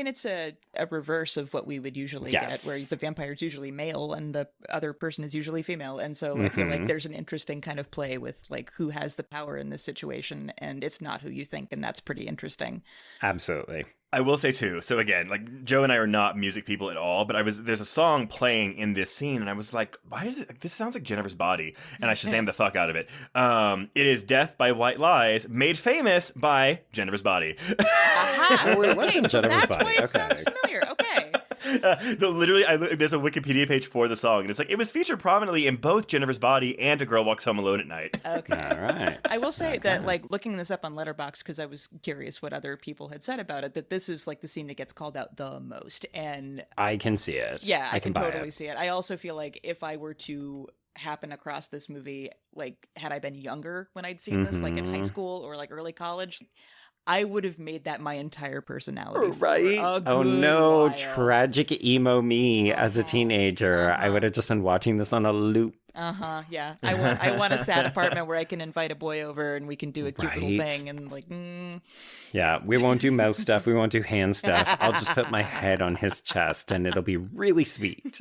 it's a reverse of what we would usually get, where the vampire is usually male and the other person is usually female. And so I feel like there's an interesting kind of play with, like, who has the power in this situation, and it's not who you think, and that's pretty interesting. Absolutely. I will say, too, so again, like, Joe and I are not music people at all, but there's a song playing in this scene, and I was like, why is it, this sounds like Jennifer's Body, and I Shazammed the fuck out of it. It is Death by White Lies, made famous by Jennifer's Body. Aha! Oh, it wasn't Jennifer's Body. That's why it sounds familiar, okay. Literally, there's a Wikipedia page for the song, and it's like, it was featured prominently in both Jennifer's Body and A Girl Walks Home Alone at Night. Okay. All right. I will say that, like, looking this up on Letterboxd, because I was curious what other people had said about it, that this is, like, the scene that gets called out the most. And I can see it. Yeah, I can buy totally see it. I also feel like if I were to happen across this movie, like, had I been younger when I'd seen this, like in high school or like early college, I would have made that my entire personality. Right? Oh no, while. Tragic emo me as a teenager. I would have just been watching this on a loop. Yeah. I want a sad apartment where I can invite a boy over and we can do a cute little thing and like. Yeah, we won't do mouth stuff. We won't do hand stuff. I'll just put my head on his chest and it'll be really sweet.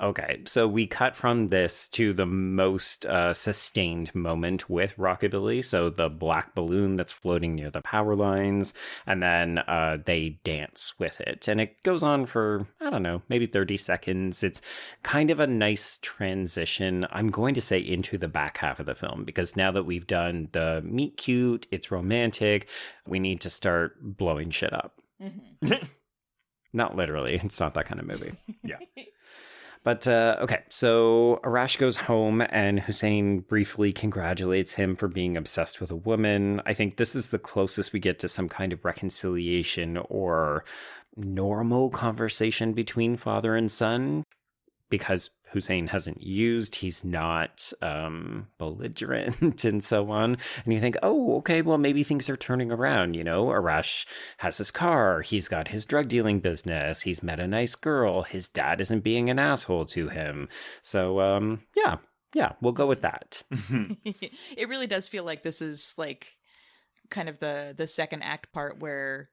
Okay, so we cut from this to the most sustained moment with Rockabilly. So the black balloon that's floating near the power lines, and then they dance with it. And it goes on for, I don't know, maybe 30 seconds. It's kind of a nice transition, I'm going to say, into the back half of the film, because now that we've done the meet cute, it's romantic, we need to start blowing shit up. Mm-hmm. Not literally. It's not that kind of movie. Yeah. But, okay, so Arash goes home and Hussein briefly congratulates him for being obsessed with a woman. I think this is the closest we get to some kind of reconciliation or normal conversation between father and son, because Hussein hasn't used, he's not belligerent and so on. And you think, oh, okay, well, maybe things are turning around, you know? Arash has his car, he's got his drug dealing business, he's met a nice girl, his dad isn't being an asshole to him. So, yeah, we'll go with that. It really does feel like this is like kind of the second act part where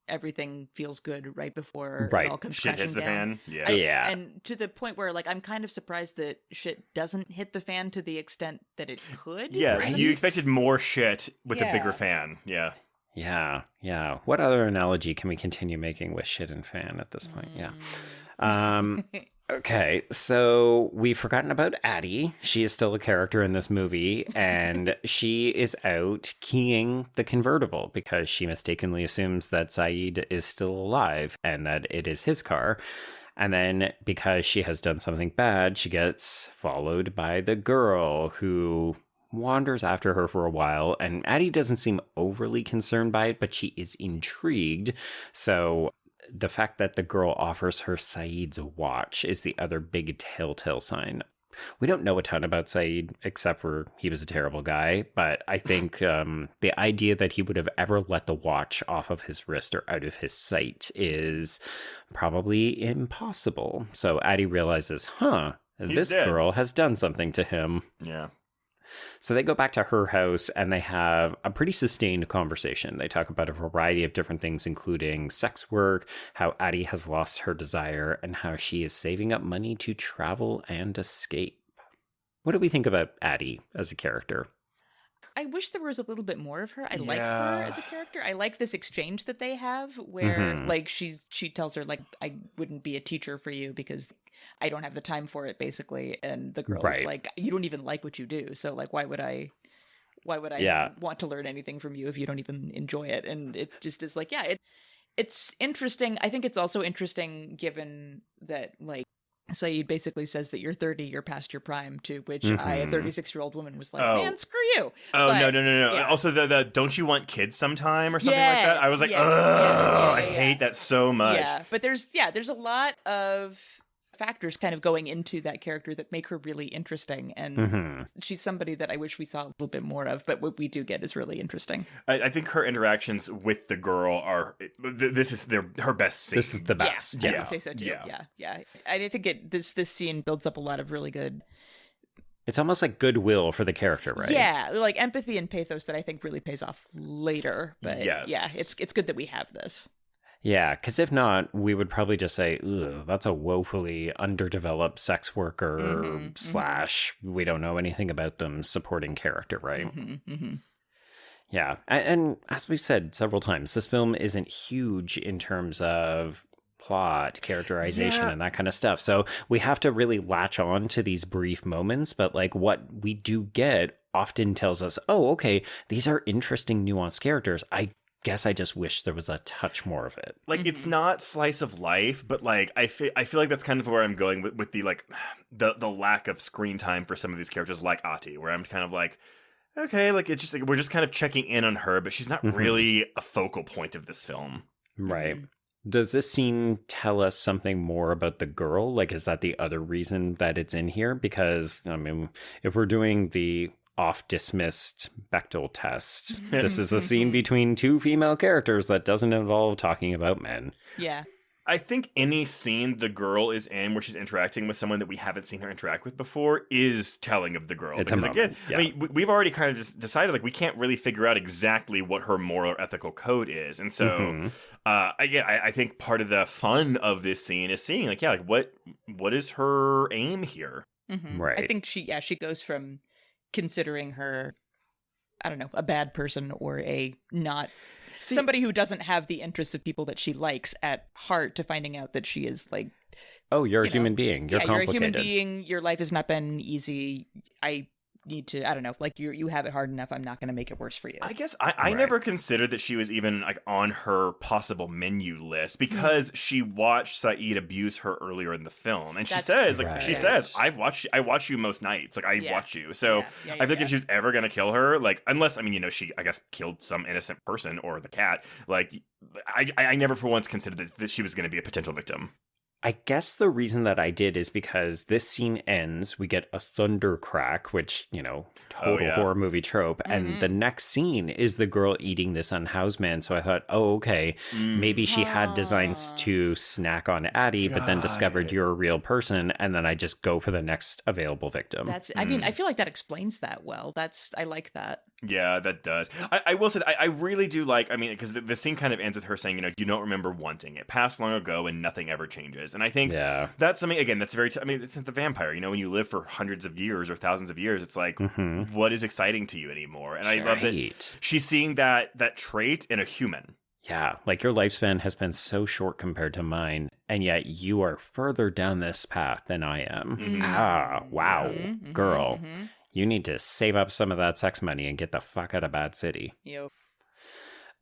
everything feels good right before it all comes shit crashing hits the down. fan. Yeah. And to the point where, like, I'm kind of surprised that shit doesn't hit the fan to the extent that it could. Yeah, right? you expected more shit with a bigger fan. Yeah. Yeah. What other analogy can we continue making with shit and fan at this point? Yeah. Okay, so we've forgotten about Addie. She is still a character in this movie, and she is out keying the convertible because she mistakenly assumes that Saeed is still alive and that it is his car. And then because she has done something bad, she gets followed by the girl who wanders after her for a while, and Addie doesn't seem overly concerned by it, but she is intrigued. So the fact that the girl offers her Saeed's watch is the other big telltale sign. We don't know a ton about Saeed, except for he was a terrible guy, but I think the idea that he would have ever let the watch off of his wrist or out of his sight is probably impossible. So Addie realizes, this girl has done something to him. Yeah. So they go back to her house and they have a pretty sustained conversation. They talk about a variety of different things, including sex work, how Addie has lost her desire, and how she is saving up money to travel and escape. What do we think about Addie as a character? I wish there was a little bit more of her. I like her as a character. I like this exchange that they have where like she tells her, like, I wouldn't be a teacher for you because I don't have the time for it, basically. And the girl is like, you don't even like what you do. So like, why would I want to learn anything from you if you don't even enjoy it? And it just is like, it's interesting. I think it's also interesting given that, like, Saeed basically says that you're 30, you're past your prime, to which I, a 36-year-old woman, was like, man, screw you. Oh, but, no. yeah. Also, the don't you want kids sometime or something like that? I was like, I hate that so much. Yeah, but there's a lot of factors kind of going into that character that make her really interesting, and she's somebody that I wish we saw a little bit more of, but what we do get is really interesting. I think her interactions with the girl are her best scene. This is the best. I would say so too. Yeah. I think this scene builds up a lot of really good. It's almost like goodwill for the character, right? Yeah, like empathy and pathos that I think really pays off later. But it's good that we have this. Yeah, because if not, we would probably just say, ugh, that's a woefully underdeveloped sex worker / we don't know anything about them supporting character, right? Yeah, and as we've said several times, this film isn't huge in terms of plot, characterization, and that kind of stuff. So we have to really latch on to these brief moments, but like what we do get often tells us, oh, okay, these are interesting, nuanced characters. I guess I just wish there was a touch more of it. Like, it's not slice of life, but like I feel like that's kind of where I'm going with the like the lack of screen time for some of these characters, like Ati, where I'm kind of like, okay, like it's just like we're just kind of checking in on her, but she's not really a focal point of this film. Right. Does this scene tell us something more about the girl? Like, is that the other reason that it's in here? Because, I mean, if we're doing the off-dismissed Bechdel test, this is a scene between two female characters that doesn't involve talking about men. Yeah. I think any scene the girl is in where she's interacting with someone that we haven't seen her interact with before is telling of the girl. It's because a moment, again, I mean, we've already kind of just decided like we can't really figure out exactly what her moral or ethical code is, and so again, I think part of the fun of this scene is seeing like what is her aim here? Right. I think she goes from considering her, I don't know, a bad person or a not. Somebody who doesn't have the interests of people that she likes at heart to finding out that she is like, oh, you're a human being. You're complicated. You're a human being. Your life has not been easy. I need to, I don't know, like you have it hard enough. I'm not going to make it worse for you. I guess I never considered that she was even like on her possible menu list because she watched Saeed abuse her earlier in the film, and she says I watch you most nights, like I watch you. So I feel like if she was ever gonna kill her, like unless I mean she I guess killed some innocent person or the cat, like I never for once considered that she was gonna be a potential victim. I guess the reason that I did is because this scene ends, we get a thunder crack, which, total horror movie trope. And the next scene is the girl eating this unhoused man. So I thought, okay, maybe she had designs to snack on Addie, but then discovered you're a real person. And then I just go for the next available victim. I mean, I feel like that explains that well. I like that. Yeah, that does. I will say that I really do like, I mean, because the scene kind of ends with her saying, you don't remember wanting it. Passed long ago and nothing ever changes. And I think that's something, again, that's very, I mean, it's the vampire, when you live for hundreds of years or thousands of years, it's like, what is exciting to you anymore? And I love that she's seeing that trait in a human. Yeah, like your lifespan has been so short compared to mine, and yet you are further down this path than I am. Wow, girl. You need to save up some of that sex money and get the fuck out of Bad City. Yep.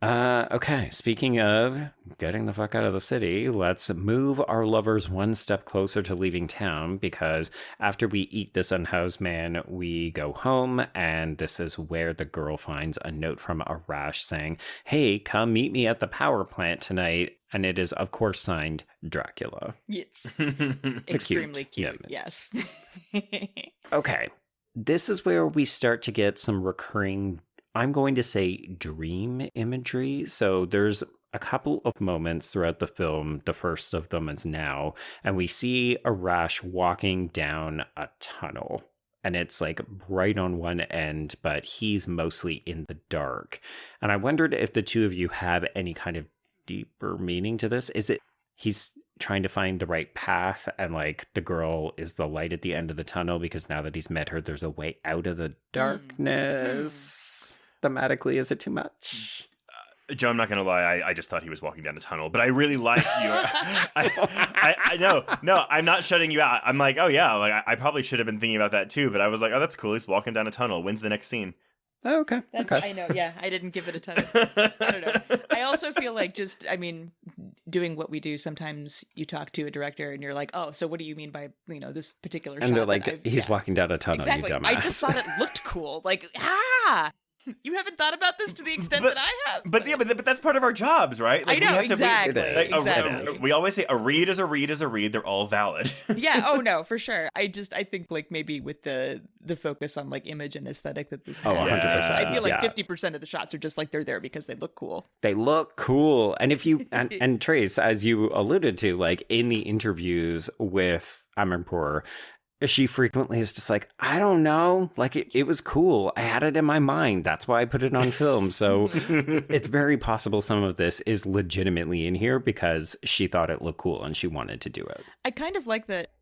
Okay, speaking of getting the fuck out of the city, let's move our lovers one step closer to leaving town, because after we eat this unhoused man, we go home, and this is where the girl finds a note from Arash saying, hey, come meet me at the power plant tonight. And it is, of course, signed Dracula. It's It's extremely cute. note. Yes. Okay. This is where we start to get some recurring, I'm going to say, dream imagery. So there's a couple of moments throughout the film. The first of them is now, and we see Arash walking down a tunnel. And it's like bright on one end, but he's mostly in the dark. And I wondered if the two of you have any kind of deeper meaning to this. Is it he's trying to find the right path, and like the girl is the light at the end of the tunnel because now that he's met her, there's a way out of the darkness? Thematically, is it too much? Joe, I'm not going to lie. I just thought he was walking down a tunnel, but I really like you. I know. No, I'm not shutting you out. I'm like, oh yeah, like I probably should have been thinking about that too, but I was like, oh, that's cool. He's walking down a tunnel. When's the next scene? Oh, okay. I know. Yeah, I didn't give it a ton of, I don't know. I also feel like doing what we do, sometimes you talk to a director and you're like, oh, so what do you mean by, this particular shot? And they're like, he's walking down a tunnel, exactly. you dumbass. I just thought it looked cool. Like, you haven't thought about this to the extent that I have. But that's part of our jobs, right? Like, I know, we have exactly. we always say a read is a read is a read. They're all valid. Yeah. Oh no, for sure. I think like maybe with the focus on like image and aesthetic that this has. 100%. I feel like 50% of the shots are just like they're there because they look cool. They look cool. And if you and Trace, as you alluded to, like in the interviews with Amirpour, she frequently is just like, I don't know, like it was cool. I had it in my mind. That's why I put it on film. So it's very possible some of this is legitimately in here because she thought it looked cool and she wanted to do it. I kind of like that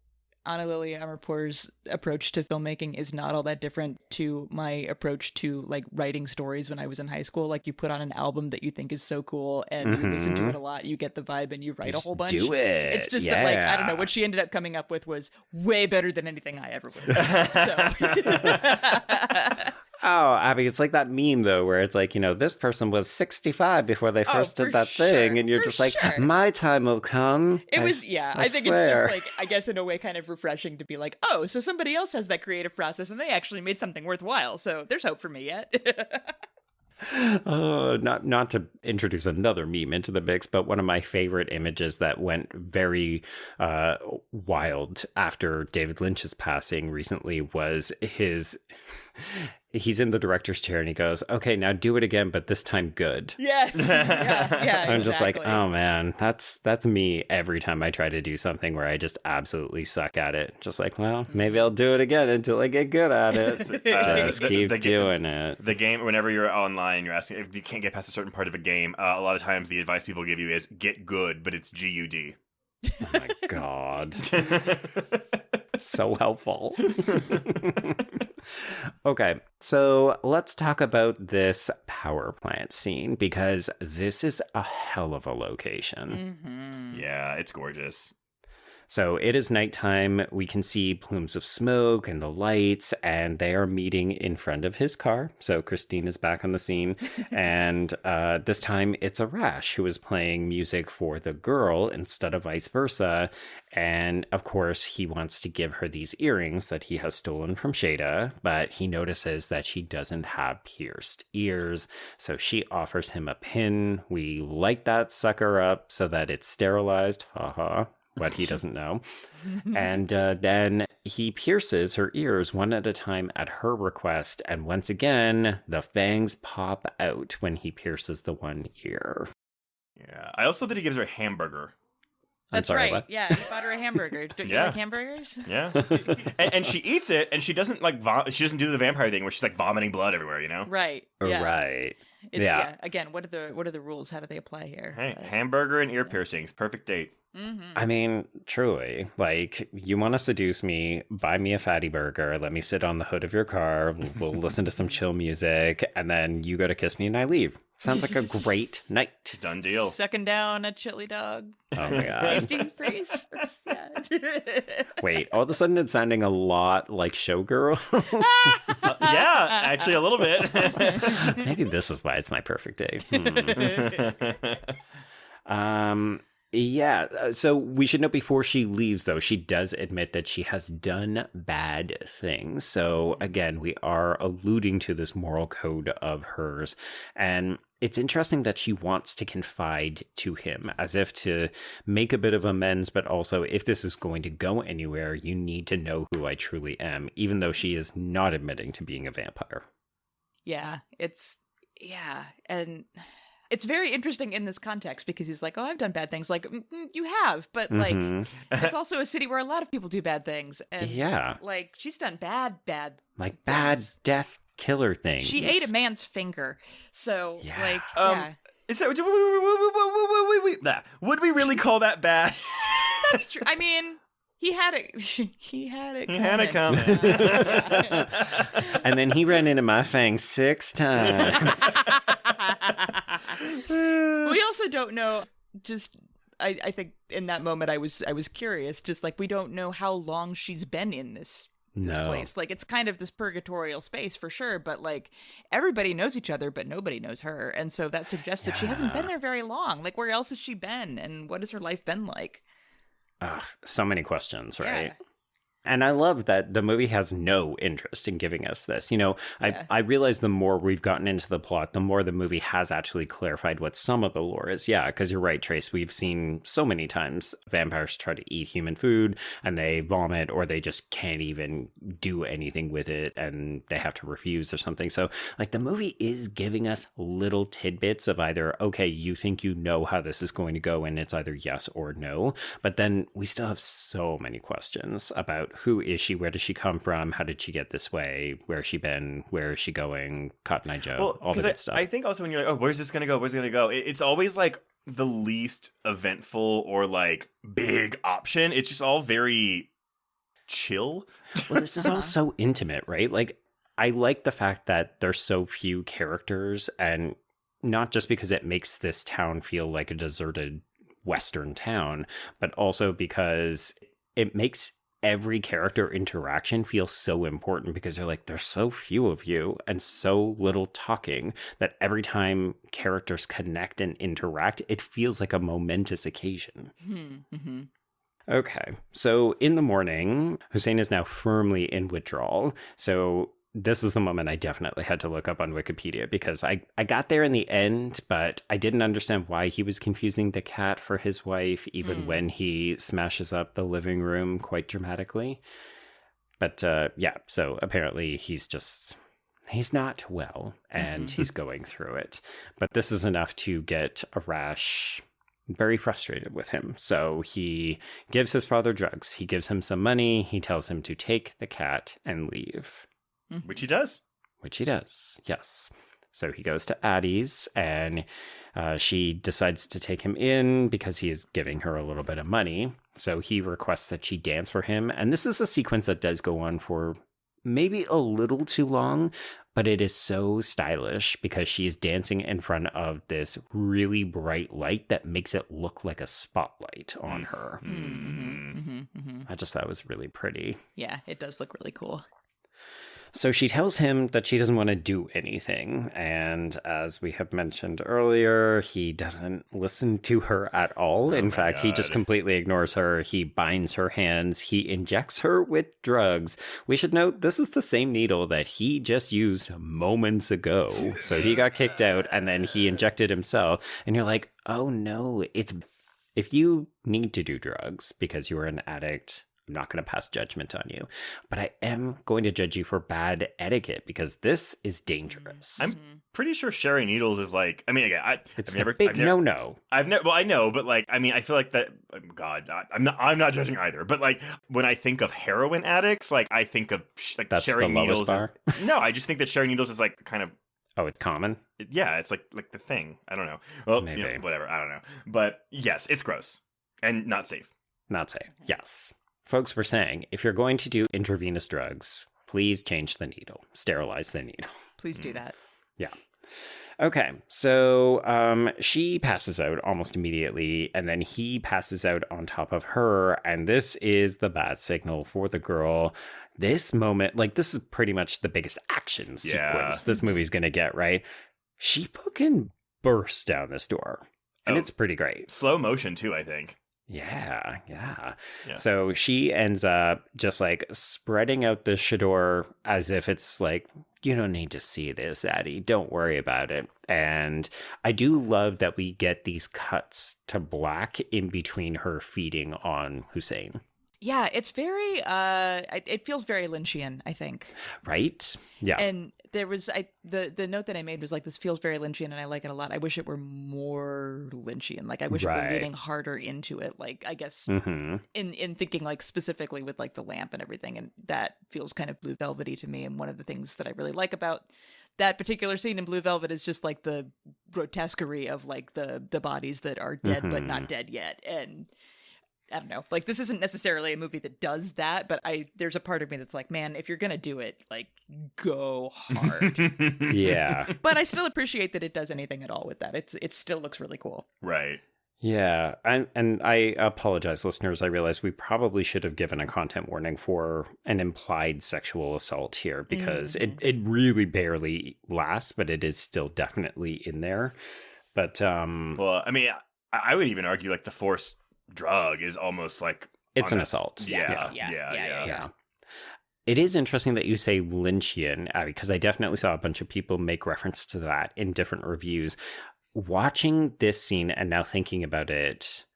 Ana Lily Amirpour's approach to filmmaking is not all that different to my approach to like writing stories when I was in high school. Like you put on an album that you think is so cool and you listen to it a lot, you get the vibe and you write a whole bunch. Do it. It's just that like, I don't know, what she ended up coming up with was way better than anything I ever would have done. So. Oh, Abby, it's like that meme, though, where it's like, this person was 65 before they first did that thing. And you're just like, my time will come. I think it's just like, I guess in a way kind of refreshing to be like, oh, so somebody else has that creative process and they actually made something worthwhile. So there's hope for me yet. Not to introduce another meme into the mix, but one of my favorite images that went very wild after David Lynch's passing recently was he's in the director's chair and he goes, okay, now do it again, but this time good. Yes. Yeah, I'm just like, exactly. oh man, that's me every time I try to do something where I just absolutely suck at it. Just like, well, maybe I'll do it again until I get good at it. Just keep doing it. The game, whenever you're online and you're asking if you can't get past a certain part of a game, a lot of times the advice people give you is get good, but it's GUD. Oh my God. So helpful. Okay, so let's talk about this power plant scene because this is a hell of a location. Mm-hmm. Yeah, it's gorgeous. So it is nighttime. We can see plumes of smoke and the lights, and they are meeting in front of his car. So Christine is back on the scene. And this time it's Arash who is playing music for the girl instead of vice versa. And of course, he wants to give her these earrings that he has stolen from Shada, but he notices that she doesn't have pierced ears. So she offers him a pin. We light that sucker up so that it's sterilized. Haha. What he doesn't know. And then he pierces her ears one at a time at her request. And once again, the fangs pop out when he pierces the one ear. Yeah. I also think he gives her a hamburger. That's sorry, right. what? Yeah, he bought her a hamburger. Don't you like hamburgers? Yeah. and she eats it, and she doesn't she doesn't do the vampire thing where she's like vomiting blood everywhere, you know? Right. Yeah. Right. Yeah. Again, what are the rules? How do they apply here? Hey, hamburger and ear piercings, perfect date. Mm-hmm. I mean, truly, like, you want to seduce me, buy me a fatty burger, let me sit on the hood of your car, we'll listen to some chill music, and then you go to kiss me and I leave. Sounds like a great night. Done deal. Sucking down a chili dog. Oh my God. Tasting freeze. Wait, all of a sudden it's sounding a lot like Showgirls. Yeah, actually a little bit. Maybe this is why it's my perfect day. Yeah, so we should note before she leaves, though, she does admit that she has done bad things. So again, we are alluding to this moral code of hers. And it's interesting that she wants to confide to him as if to make a bit of amends, but also if this is going to go anywhere, you need to know who I truly am, even though she is not admitting to being a vampire. Yeah, and it's very interesting in this context because he's like, oh, I've done bad things. Like, you have, but like, it's also a city where a lot of people do bad things. And yeah, like, she's done bad like things. bad death killer things. She ate a man's finger. So, like, Is that, wait. Would we really call that bad? That's true. I mean, he had it. He had it coming. And then he ran into my fang 6 times. We also don't know. Just, I think in that moment I was curious. Just like we don't know how long she's been in this place. Like it's kind of this purgatorial space for sure. But like everybody knows each other, but nobody knows her, and so that suggests that she hasn't been there very long. Like where else has she been, and what has her life been like? So many questions, right? Yeah. And I love that the movie has no interest in giving us this. You know, I realize the more we've gotten into the plot, the more the movie has actually clarified what some of the lore is. Yeah, because you're right, Trace. We've seen so many times vampires try to eat human food and they vomit or they just can't even do anything with it and they have to refuse or something. So, like, the movie is giving us little tidbits of either, okay, you think you know how this is going to go and it's either yes or no. But then we still have so many questions about who is she? Where does she come from? How did she get this way? Where has she been? Where is she going? Cotton Eye Joe, all the good stuff. I think also when you're like, oh, where's this going to go? Where's it going to go? It's always like the least eventful or like big option. It's just all very chill. Well, this is all so intimate, right? Like, I like the fact that there's so few characters, and not just because it makes this town feel like a deserted Western town, but also because it makes every character interaction feels so important because they're like, there's so few of you and so little talking that every time characters connect and interact, it feels like a momentous occasion. Mm-hmm. Okay, so in the morning, Hussein is now firmly in withdrawal. So this is the moment I definitely had to look up on Wikipedia because I got there in the end, but I didn't understand why he was confusing the cat for his wife, even when he smashes up the living room quite dramatically. But yeah, so apparently he's he's not well, and he's going through it. But this is enough to get Arash very frustrated with him. So he gives his father drugs. He gives him some money. He tells him to take the cat and leave. Which he does. Which he does, yes. So he goes to Addie's, and she decides to take him in because he is giving her a little bit of money. So he requests that she dance for him. And this is a sequence that does go on for maybe a little too long, but it is so stylish because she's dancing in front of this really bright light that makes it look like a spotlight on her. I just thought it was really pretty. Yeah, it does look really cool. So she tells him that she doesn't want to do anything. And as we have mentioned earlier, he doesn't listen to her at all. In fact, he just completely ignores her. He binds her hands. He injects her with drugs. We should note this is the same needle that he just used moments ago. So he got kicked out and then he injected himself. And you're like, oh no, if you need to do drugs because you are an addict, I'm not going to pass judgment on you, but I am going to judge you for bad etiquette because this is dangerous. I'm pretty sure sharing needles is like, I mean, again, it's a big no-no. Well, I know, but like, I mean, I feel like that. God, I'm not judging either. But like, when I think of heroin addicts, like I think of that's sharing the needles. Bar? No, I just think that sharing needles is like kind of. Oh, it's common. Yeah, it's like the thing. I don't know. Well, maybe whatever. I don't know. But yes, it's gross and not safe. Not safe. Yes. Folks were saying, if you're going to do intravenous drugs, please change the needle, sterilize the needle. Please do that. Yeah. Okay, so she passes out almost immediately, and then he passes out on top of her, and this is the bad signal for the girl. This moment, like, this is pretty much the biggest action sequence this movie's going to get, right? She fucking bursts down this door, and it's pretty great. Slow motion, too, I think. Yeah. So she ends up just like spreading out the chador as if it's like, you don't need to see this, Addie. Don't worry about it. And I do love that we get these cuts to black in between her feeding on Hussein. Yeah, it's very, it feels very Lynchian, I think. Right? Yeah. And there was, the note that I made was like, this feels very Lynchian and I like it a lot. I wish it were more Lynchian. Like, I wish it were leaning harder into it. Like, I guess in thinking like specifically with like the lamp and everything. And that feels kind of Blue Velvety to me. And one of the things that I really like about that particular scene in Blue Velvet is just like the grotesquerie of like the bodies that are dead but not dead yet. And I don't know, like this isn't necessarily a movie that does that, but there's a part of me that's like, man, if you're gonna do it, like go hard. Yeah. But I still appreciate that it does anything at all with that. It still looks really cool. Right. Yeah, and I apologize, listeners. I realize we probably should have given a content warning for an implied sexual assault here because it really barely lasts, but it is still definitely in there. But well, I mean, I would even argue like the forced drug is almost like it's an assault. Yeah. It is interesting that you say Lynchian, Abby, because I definitely saw a bunch of people make reference to that in different reviews. Watching this scene and now thinking about it,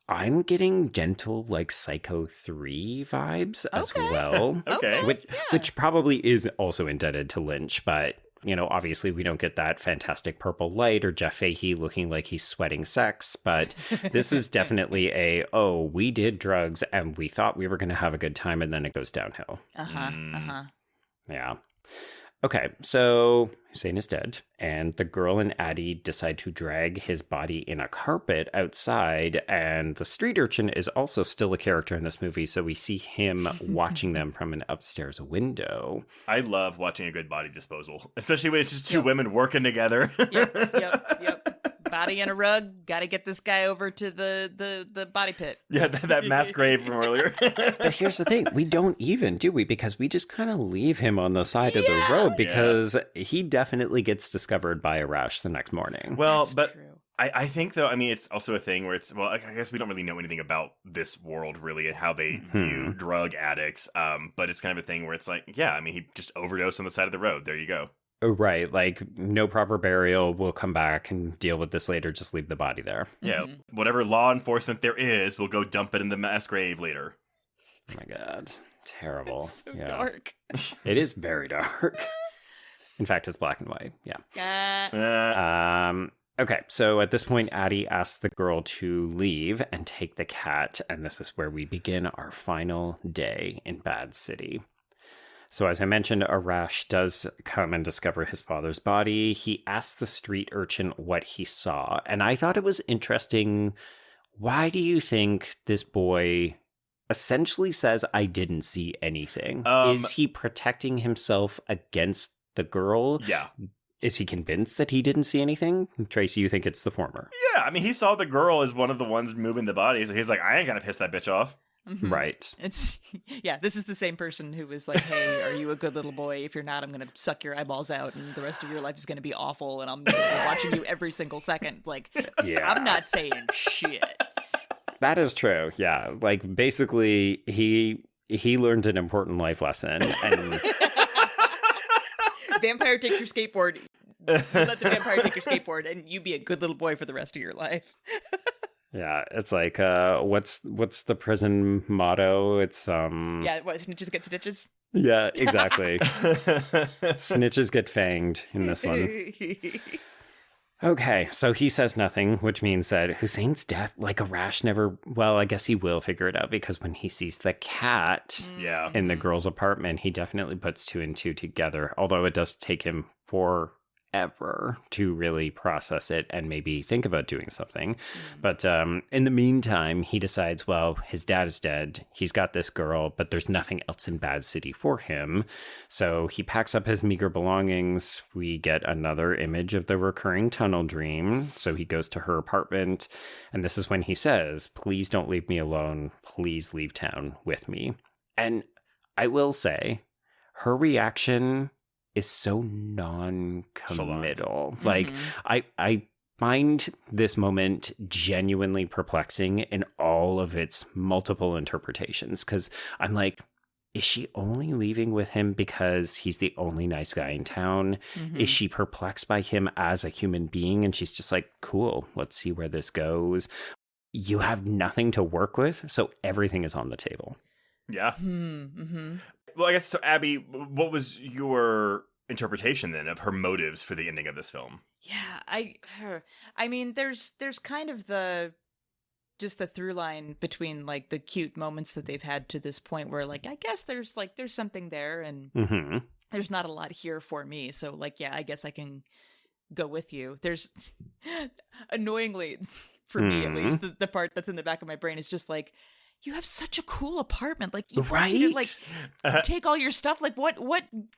I'm getting gentle like Psycho 3 vibes as well. Okay. Which probably is also indebted to Lynch, but you know, obviously we don't get that fantastic purple light or Jeff Fahey looking like he's sweating sex, but this is definitely we did drugs and we thought we were going to have a good time and then it goes downhill. Yeah. Okay, so Hussein is dead, and the girl and Addie decide to drag his body in a carpet outside, and the street urchin is also still a character in this movie, so we see him watching them from an upstairs window. I love watching a good body disposal, especially when it's just two women working together. Yep. Body in a rug. Got to get this guy over to the body pit. Yeah, that mass grave from earlier. But here's the thing. We don't even, do we? Because we just kind of leave him on the side of the road because he definitely gets discovered by Arash the next morning. Well, but true. I think, though, I mean, it's also a thing where it's, well, I guess we don't really know anything about this world, really, and how they view drug addicts. But it's kind of a thing where it's like, yeah, I mean, he just overdosed on the side of the road. There you go. Right, like no proper burial. We'll come back and deal with this later. Just leave the body there. Yeah, whatever law enforcement there is, we'll go dump it in the mass grave later. Oh my God, terrible. It's so dark. It is very dark. In fact, it's black and white. Yeah. Uh, Okay, so at this point, Addie asks the girl to leave and take the cat, and this is where we begin our final day in Bad City. So as I mentioned, Arash does come and discover his father's body. He asks the street urchin what he saw, and I thought it was interesting. Why do you think this boy essentially says, I didn't see anything? Is he protecting himself against the girl? Yeah. Is he convinced that he didn't see anything? Tracy, you think it's the former? Yeah, I mean, he saw the girl as one of the ones moving the body, so he's like, I ain't gonna piss that bitch off. mhm. Right. This is the same person who was like, hey, are you a good little boy? If you're not, I'm going to suck your eyeballs out and the rest of your life is going to be awful and I'm gonna be watching you every single second. Like, Yeah. I'm not saying shit. That is true. Yeah. Like, basically, he learned an important life lesson. And Vampire takes your skateboard. You let the vampire take your skateboard and you be a good little boy for the rest of your life. yeah, it's like, what's the prison motto? It's Yeah, what, snitches get stitches? Yeah, exactly. Snitches get fanged in this one. Okay, so he says nothing, which means that Hussein's death, like Arash never, well, I guess he will figure it out because when he sees the cat Yeah. in the girl's apartment, he definitely puts two and two together, although it does take him forever to really process it and maybe think about doing something. But in the meantime, he decides, well, his dad is dead. He's got this girl, but there's nothing else in Bad City for him. So he packs up his meager belongings. We get another image of the recurring tunnel dream. So he goes to her apartment. And this is when he says, please don't leave me alone. Please leave town with me. And I will say, her reaction is so non-committal. Like, I find this moment genuinely perplexing in all of its multiple interpretations, because I'm like, is she only leaving with him because he's the only nice guy in town? Is she perplexed by him as a human being? And she's just like, cool, let's see where this goes. You have nothing to work with, so everything is on the table. Yeah. Mm-hmm. Well, I guess, so Abby, what was your interpretation then of her motives for the ending of this film? Yeah, I mean, there's kind of just the through line between like the cute moments that they've had to this point where like, I guess there's something there and there's not a lot here for me. So like, yeah, I guess I can go with you. There's annoyingly for me, at least the part that's in the back of my brain is just like, you have such a cool apartment. Like, you want you to, like, take all your stuff. Like, what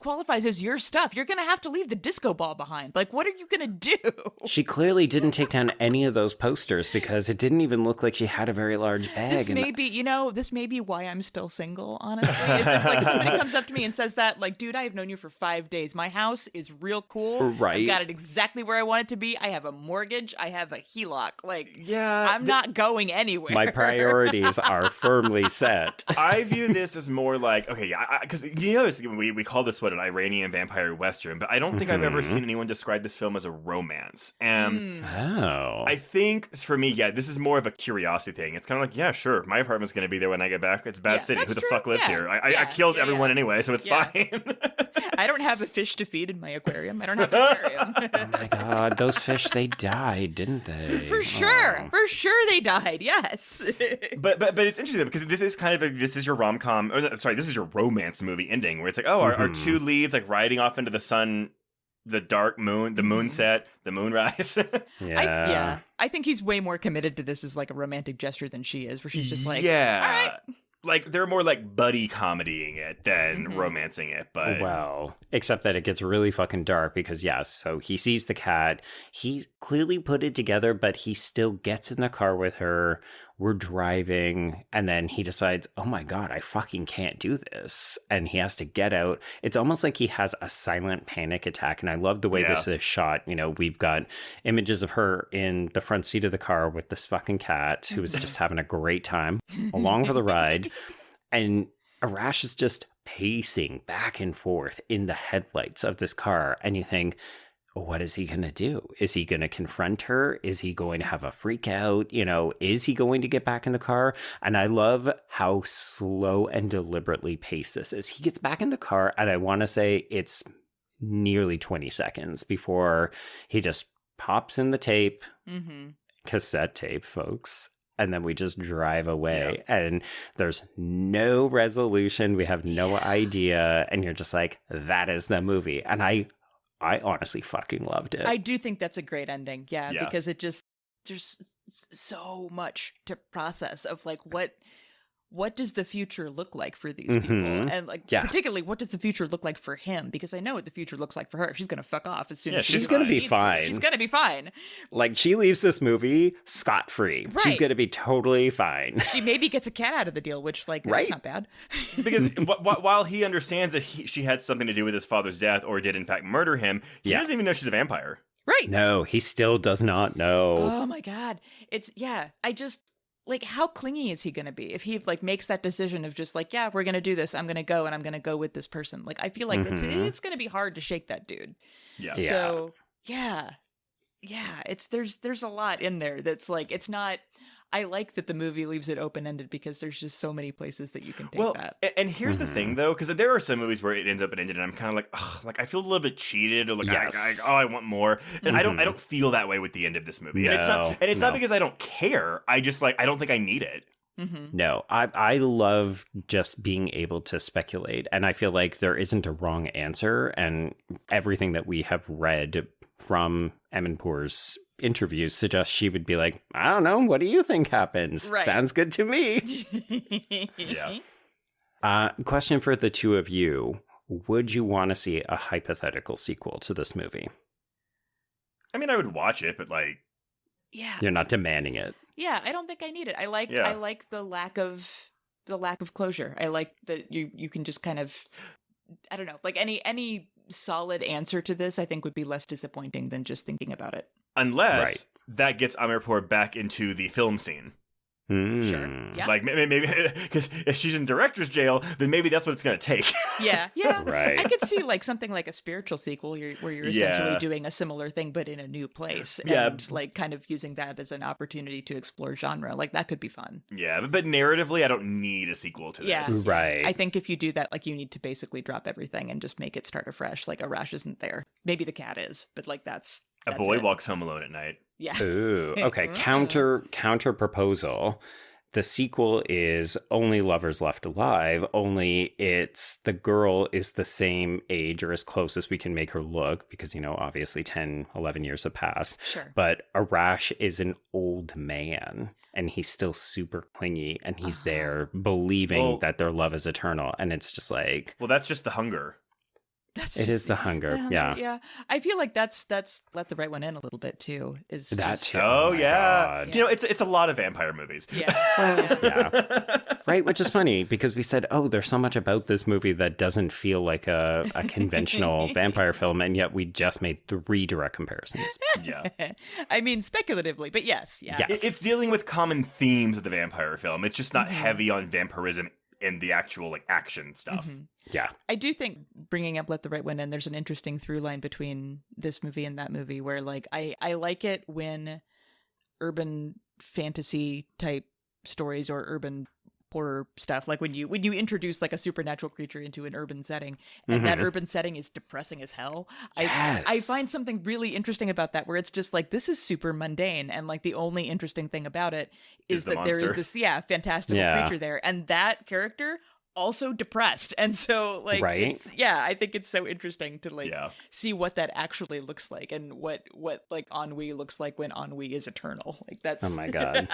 qualifies as your stuff? You're going to have to leave the disco ball behind. Like, what are you going to do? She clearly didn't take down any of those posters because it didn't even look like she had a very large bag. This may be why I'm still single, honestly. Is if, like, somebody comes up to me and says that, like, dude, I have known you for 5 days. My house is real cool. Right. I've got it exactly where I want it to be. I have a mortgage. I have a HELOC. Like, yeah, I'm not going anywhere. My priorities are firmly set. I view this as more like, okay, because you notice we call this an Iranian vampire Western, but I don't think I've ever seen anyone describe this film as a romance. And I think for me, yeah, this is more of a curiosity thing. It's kind of like, yeah, sure, my apartment's going to be there when I get back. It's Bad City. Who the fuck lives here? I killed everyone anyway, so it's fine. I don't have a fish to feed in my aquarium. I don't have an aquarium. Oh my god, those fish, they died, didn't they? For sure they died. Yes. but it's interesting because this is kind of this is your rom-com, this is your romance movie ending where it's like, oh, our two leads like riding off into the sun, the dark moon, the moonset, the moonrise. I think he's way more committed to this as like a romantic gesture than she is, where she's just like, yeah, all right. Like, they're more like buddy comedying it than romancing it, but... Well, except that it gets really fucking dark because, yes, so he sees the cat. He clearly put it together, but he still gets in the car with her. We're driving, and then he decides, oh my god, I fucking can't do this. And he has to get out. It's almost like he has a silent panic attack, and I love the way this is shot. You know, we've got images of her in the front seat of the car with this fucking cat who is just having a great time along for the ride. And Arash is just pacing back and forth in the headlights of this car, and you think, what is he going to do? Is he going to confront her? Is he going to have a freak out? You know, is he going to get back in the car? And I love how slow and deliberately paced this is. He gets back in the car, and I want to say it's nearly 20 seconds before he just pops in the tape, cassette tape, folks. And then we just drive away, and there's no resolution. We have no idea. And you're just like, that is the movie. And I honestly fucking loved it. I do think that's a great ending. Yeah. Because it just, there's so much to process of like, what does the future look like for these people? And like, particularly, what does the future look like for him? Because I know what the future looks like for her. She's going to fuck off as soon as she's going to be fine. She's going to be fine. Like, she leaves this movie scot-free. Right. She's going to be totally fine. She maybe gets a cat out of the deal, which, like, that's not bad. Because while he understands that she had something to do with his father's death or did, in fact, murder him, he doesn't even know she's a vampire. Right. No, he still does not know. Oh, my God. I just... Like, how clingy is he going to be if he, like, makes that decision of just, like, yeah, we're going to do this. I'm going to go, and I'm going to go with this person. Like, I feel like it's going to be hard to shake that dude. Yeah. So, there's a lot in there that's, like, it's not... I like that the movie leaves it open-ended because there's just so many places that you can take that. And here's the thing, though, because there are some movies where it ends up ended, and I'm kind of like, ugh, like I feel a little bit cheated, or like, I want more. And I don't feel that way with the end of this movie. No, and it's not because I don't care. I just I don't think I need it. No, I love just being able to speculate, and I feel like there isn't a wrong answer, and everything that we have read from Amirpour's interviews suggests she would be like, I don't know, what do you think happens? Right. Sounds good to me. Question for the two of you. Would you want to see a hypothetical sequel to this movie? I mean, I would watch it, but You're not demanding it. Yeah, I don't think I need it. I like the lack of closure. I like that you can just kind of, I don't know, like any solid answer to this I think would be less disappointing than just thinking about it. Unless that gets Amirpour back into the film scene. Sure. Yeah. Like maybe because if she's in director's jail, then maybe that's what it's going to take. Yeah. Right. I could see like something like a spiritual sequel where you're essentially doing a similar thing but in a new place, and like kind of using that as an opportunity to explore genre. Like that could be fun. Yeah, but narratively, I don't need a sequel to this. Right. I think if you do that, like you need to basically drop everything and just make it start afresh. Like Arash isn't there. Maybe the cat is, but like that's a boy walks home alone at night. Yeah. Ooh. Okay. Counter proposal. The sequel is Only Lovers Left Alive, only it's the girl is the same age or as close as we can make her look because, obviously 10, 11 years have passed. Sure. But Arash is an old man and he's still super clingy and he's there believing that their love is eternal. And it's just like... Well, that's just the hunger. It is the hunger. Yeah. I feel like that's Let the Right One In a little bit too. Is that just, too? Oh yeah. God. It's a lot of vampire movies. Yeah. Right, which is funny because we said, there's so much about this movie that doesn't feel like a conventional vampire film, and yet we just made 3 direct comparisons. Yeah. I mean, speculatively, but yes. It's dealing with common themes of the vampire film. It's just not heavy on vampirism in the actual like action stuff. Yeah. I do think bringing up Let the Right One In, there's an interesting through line between this movie and that movie where like I like it when urban fantasy type stories or urban horror stuff, like when you introduce like a supernatural creature into an urban setting and that urban setting is depressing as hell. Yes. I find something really interesting about that where it's just like this is super mundane and like the only interesting thing about it is that there is this fantastical creature there, and that character also depressed, and so like I think it's so interesting to like see what that actually looks like and what like ennui looks like when ennui is eternal. Like that's oh my god.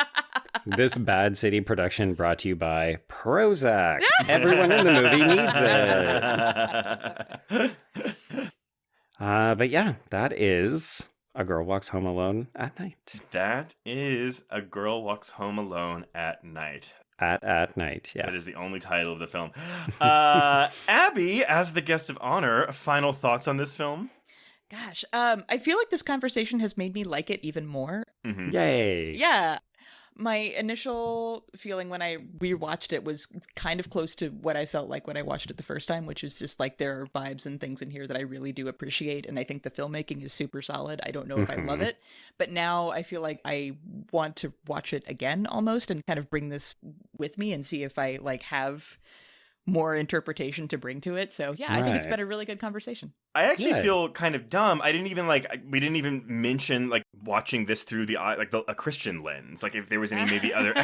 This Bad City production brought to you by Prozac. Everyone in the movie needs it. But yeah, that is A Girl Walks Home Alone at Night. That is A Girl Walks Home Alone at Night. At night, yeah. That is the only title of the film. Abby, as the guest of honor, final thoughts on this film? Gosh, I feel like this conversation has made me like it even more. Yay. Yeah. My initial feeling when I rewatched it was kind of close to what I felt like when I watched it the first time, which is just like there are vibes and things in here that I really do appreciate. And I think the filmmaking is super solid. I don't know if I love it, but now I feel like I want to watch it again almost and kind of bring this with me and see if I like have more interpretation to bring to it. So yeah, I think it's been a really good conversation. I actually feel kind of dumb. We didn't even mention like watching this through the eye, like a Christian lens. Like if there was any maybe other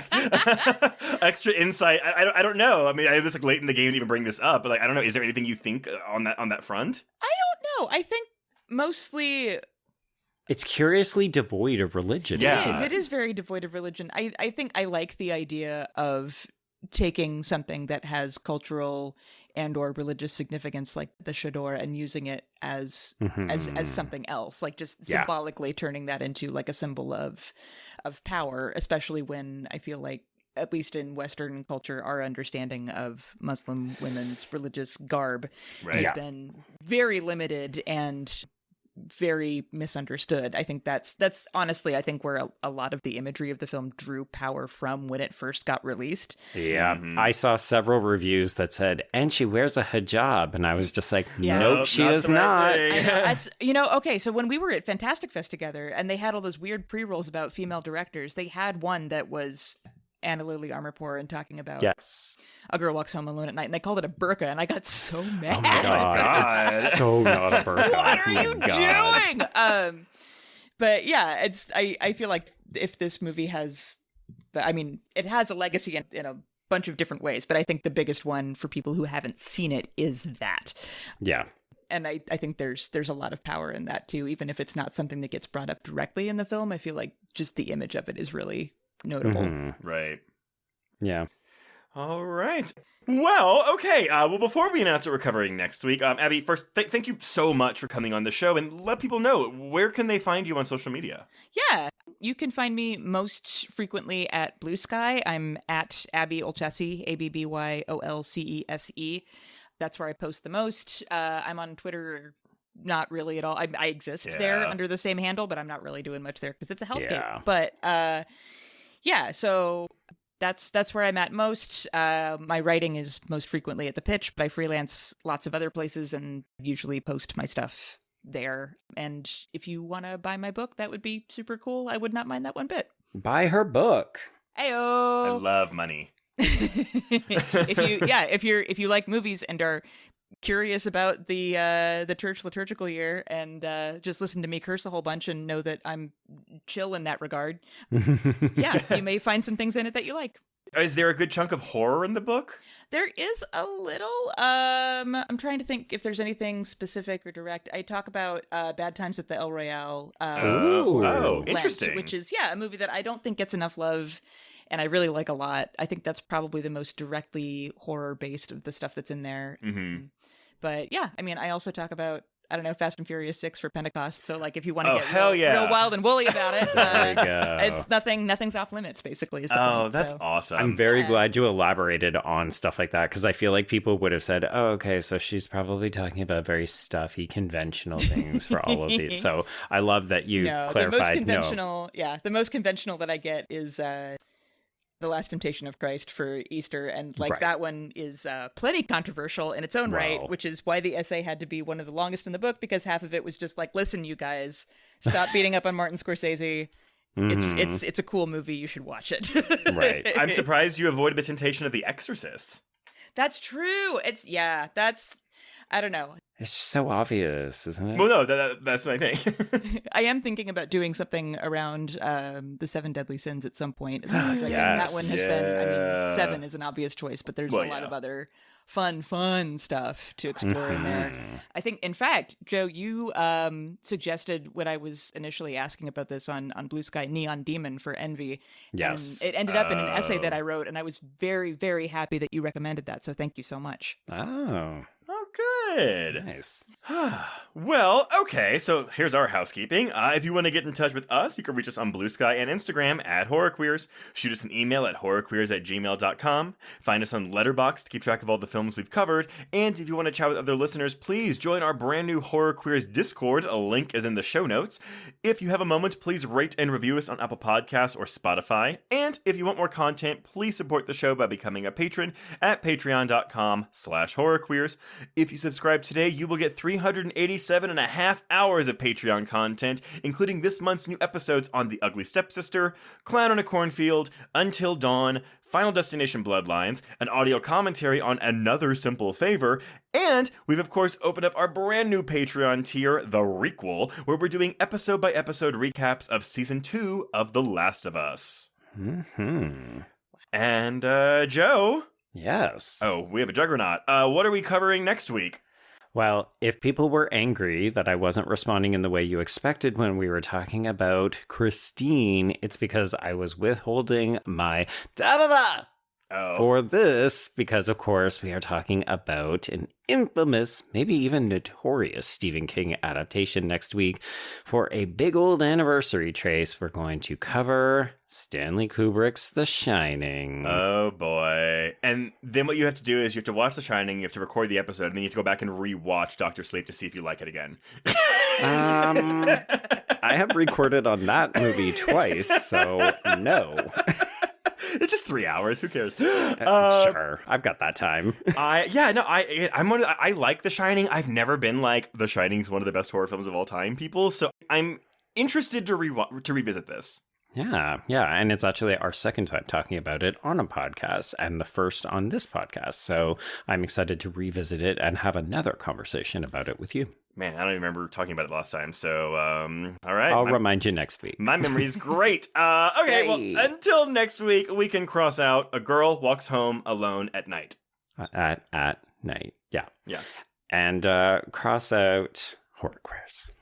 extra insight. I don't know. I mean, I was like late in the game to even bring this up, but like I don't know. Is there anything you think on that front? I don't know. I think mostly it's curiously devoid of religion. Yeah, it is very devoid of religion. I think I like the idea of taking something that has cultural and or religious significance like the chador and using it as something else, like just symbolically turning that into like a symbol of power, especially when I feel like, at least in Western culture, our understanding of Muslim women's religious garb has been very limited and very misunderstood. I think that's honestly, I think where a lot of the imagery of the film drew power from when it first got released. Yeah, I saw several reviews that said, and she wears a hijab, and I was just like, nope, she does not. I know, okay, so when we were at Fantastic Fest together, and they had all those weird pre-rolls about female directors, they had one that was Ana Lily Amirpour and talking about a girl walks home alone at night, and they called it a burqa, and I got so mad. Oh my god, it's so not a burqa. What are you doing? But yeah, I feel like if this movie has, I mean, it has a legacy in a bunch of different ways, but I think the biggest one for people who haven't seen it is that. Yeah. And I think there's a lot of power in that too, even if it's not something that gets brought up directly in the film. I feel like just the image of it is really notable. Right. Yeah. All right. Well, okay. Well, before we announce what we're covering next week, Abby, first, thank you so much for coming on the show, and let people know, where can they find you on social media? Yeah. You can find me most frequently at Blue Sky. I'm at Abby Olcese, ABBYOLCESE. That's where I post the most. I'm on Twitter. Not really at all. I exist there under the same handle, but I'm not really doing much there because it's a hellscape. Yeah. But so that's where I'm at most. My writing is most frequently at The Pitch, but I freelance lots of other places and usually post my stuff there. And if you want to buy my book, that would be super cool. I would not mind that one bit. Buy her book. Ayo. I love money. If you like movies and are curious about the church liturgical year and just listen to me curse a whole bunch and know that I'm chill in that regard, you may find some things in it that you like. Is there a good chunk of horror in the book? There is a little. I'm trying to think if there's anything specific or direct. I talk about Bad Times at the El Royale. Lent, interesting. Which is a movie that I don't think gets enough love, and I really like a lot. I think that's probably the most directly horror-based of the stuff that's in there. Mm-hmm. But yeah, I mean, I also talk about, I don't know, Fast and Furious 6 for Pentecost. So like, if you want to get real wild and woolly about it, there you go. It's nothing's off limits, basically. Is the point, that's awesome. I'm very glad you elaborated on stuff like that, because I feel like people would have said, oh, okay, so she's probably talking about very stuffy, conventional things for all of these. So I love that you clarified. The most conventional that I get is The Last Temptation of Christ for Easter, and that one is plenty controversial in its own right, which is why the essay had to be one of the longest in the book, because half of it was just like, listen, you guys, stop beating up on Martin Scorsese. It's a cool movie. You should watch it. Right. I'm surprised you avoided the temptation of The Exorcist. That's true. I don't know. It's so obvious, isn't it? Well, no, that's what I think. I am thinking about doing something around the Seven Deadly Sins at some point. Yes. That one has been, I mean, 7 is an obvious choice, but there's a lot of other fun stuff to explore in there. I think, in fact, Joe, you suggested when I was initially asking about this on Blue Sky, Neon Demon for Envy. Yes. And it ended up in an essay that I wrote, and I was very, very happy that you recommended that, so thank you so much. Oh, good. Nice. Well, okay, so here's our housekeeping. If you want to get in touch with us, you can reach us on Blue Sky and Instagram at HorrorQueers. Shoot us an email at horrorqueers@gmail.com. Find us on Letterboxd to keep track of all the films we've covered. And if you want to chat with other listeners, please join our brand new Horror Queers Discord. A link is in the show notes. If you have a moment, please rate and review us on Apple Podcasts or Spotify. And if you want more content, please support the show by becoming a patron at patreon.com/horrorqueers. If you subscribe today, you will get 387 and a half hours of Patreon content, including this month's new episodes on The Ugly Stepsister, Clown in a Cornfield, Until Dawn, Final Destination Bloodlines, an audio commentary on Another Simple Favor, and we've of course opened up our brand new Patreon tier, The Requel, where we're doing episode by episode recaps of season 2 of The Last of Us. Mm-hmm. And, Joe? Yes. Oh, we have a juggernaut. What are we covering next week? Well, if people were angry that I wasn't responding in the way you expected when we were talking about Christine, it's because I was withholding my da-da-da for this, because, of course, we are talking about an infamous, maybe even notorious Stephen King adaptation next week. For a big old anniversary trace, we're going to cover Stanley Kubrick's The Shining. Oh, boy. And then what you have to do is you have to watch The Shining, you have to record the episode, and then you have to go back and rewatch Dr. Sleep to see if you like it again. I have recorded on that movie twice, so no. It's just 3 hours. Who cares? Sure, I've got that time. I like The Shining. I've never been like The Shining's one of the best horror films of all time, people. So I'm interested to revisit this. Yeah, and it's actually our second time talking about it on a podcast, and the first on this podcast. So I'm excited to revisit it and have another conversation about it with you. Man, I don't even remember talking about it last time. So, all right. I'll remind you next week. My memory's great. Okay, well, until next week, we can cross out a girl walks home alone at night. At night, yeah. Yeah. And cross out horror queers.